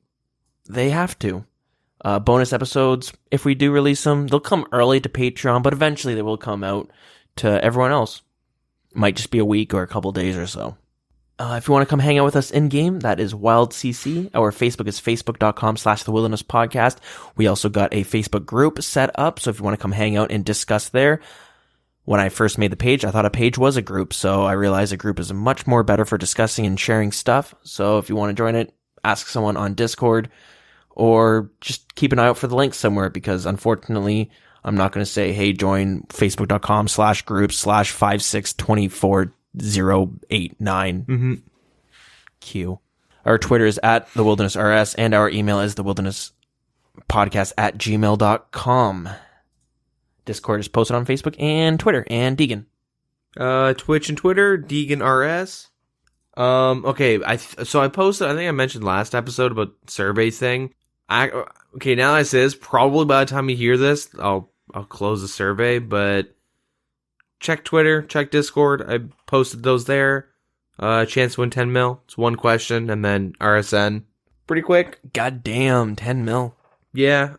Speaker 1: they have to. Bonus episodes, if we do release them, they'll come early to Patreon, but eventually they will come out to everyone else. Might just be a week or a couple days or so. If you want to come hang out with us in-game, that is WildCC. Our Facebook is facebook.com/The Wilderness Podcast. We also got a Facebook group set up, so if you want to come hang out and discuss there. When I first made the page, I thought a page was a group, so I realized a group is much more better for discussing and sharing stuff. So if you want to join it, ask someone on Discord, or just keep an eye out for the link somewhere, because unfortunately, I'm not going to say, hey, join facebook.com/group/5624089. Q. Our Twitter is @TheWildernessRS, and our email is thewilderness.podcast@gmail.com. Discord is posted on Facebook and Twitter, and Deagin.
Speaker 2: Twitch and Twitter, DeaginRS. Okay, I posted, I think I mentioned last episode about survey thing. Okay, now that I say this, probably by the time you hear this, I'll close the survey, but check Twitter, check Discord. I posted those there. Chance to win 10 mil. It's one question, and then RSN. Pretty quick.
Speaker 1: Goddamn, 10 mil.
Speaker 2: Yeah.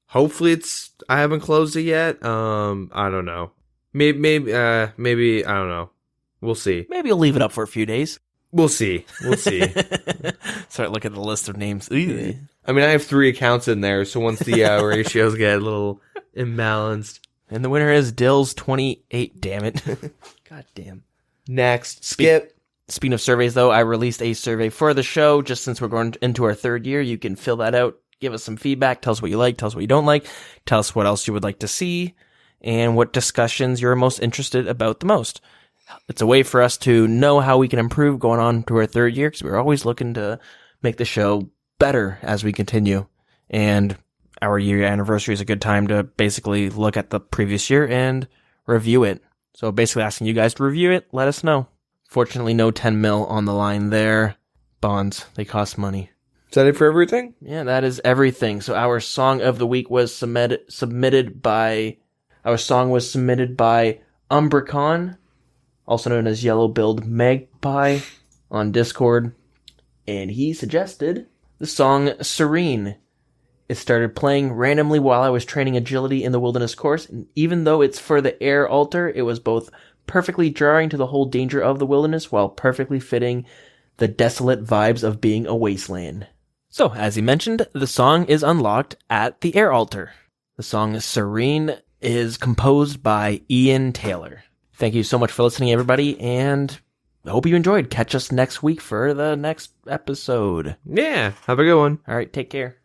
Speaker 2: Hopefully I haven't closed it yet. I don't know. Maybe, I don't know. We'll see.
Speaker 1: Maybe you'll leave it up for a few days.
Speaker 2: We'll see.
Speaker 1: Start looking at the list of names.
Speaker 2: I mean, I have 3 accounts in there, so once the ratios get a little imbalanced.
Speaker 1: And the winner is Dilz 28. Damn it. God damn.
Speaker 2: Next. Skip.
Speaker 1: Speaking of surveys, though, I released a survey for the show. Just since we're going into our 3rd year, you can fill that out. Give us some feedback. Tell us what you like. Tell us what you don't like. Tell us what else you would like to see. And what discussions you're most interested about the most. It's a way for us to know how we can improve going on to our 3rd year, because we're always looking to make the show better as we continue. And our year anniversary is a good time to basically look at the previous year and review it. So basically asking you guys to review it, let us know. Fortunately, no 10 mil on the line there. Bonds, they cost money.
Speaker 2: Is that it for everything?
Speaker 1: Yeah, that is everything. So our song of the week was submitted by Umbricon, also known as Yellow Billed Magpie, on Discord. And he suggested the song Serene. It started playing randomly while I was training agility in the wilderness course, and even though it's for the air altar, it was both perfectly jarring to the whole danger of the wilderness while perfectly fitting the desolate vibes of being a wasteland. So, as he mentioned, the song is unlocked at the air altar. The song Serene is composed by Ian Taylor. Thank you so much for listening, everybody, and I hope you enjoyed. Catch us next week for the next episode.
Speaker 2: Yeah, have a good one.
Speaker 1: All right, take care.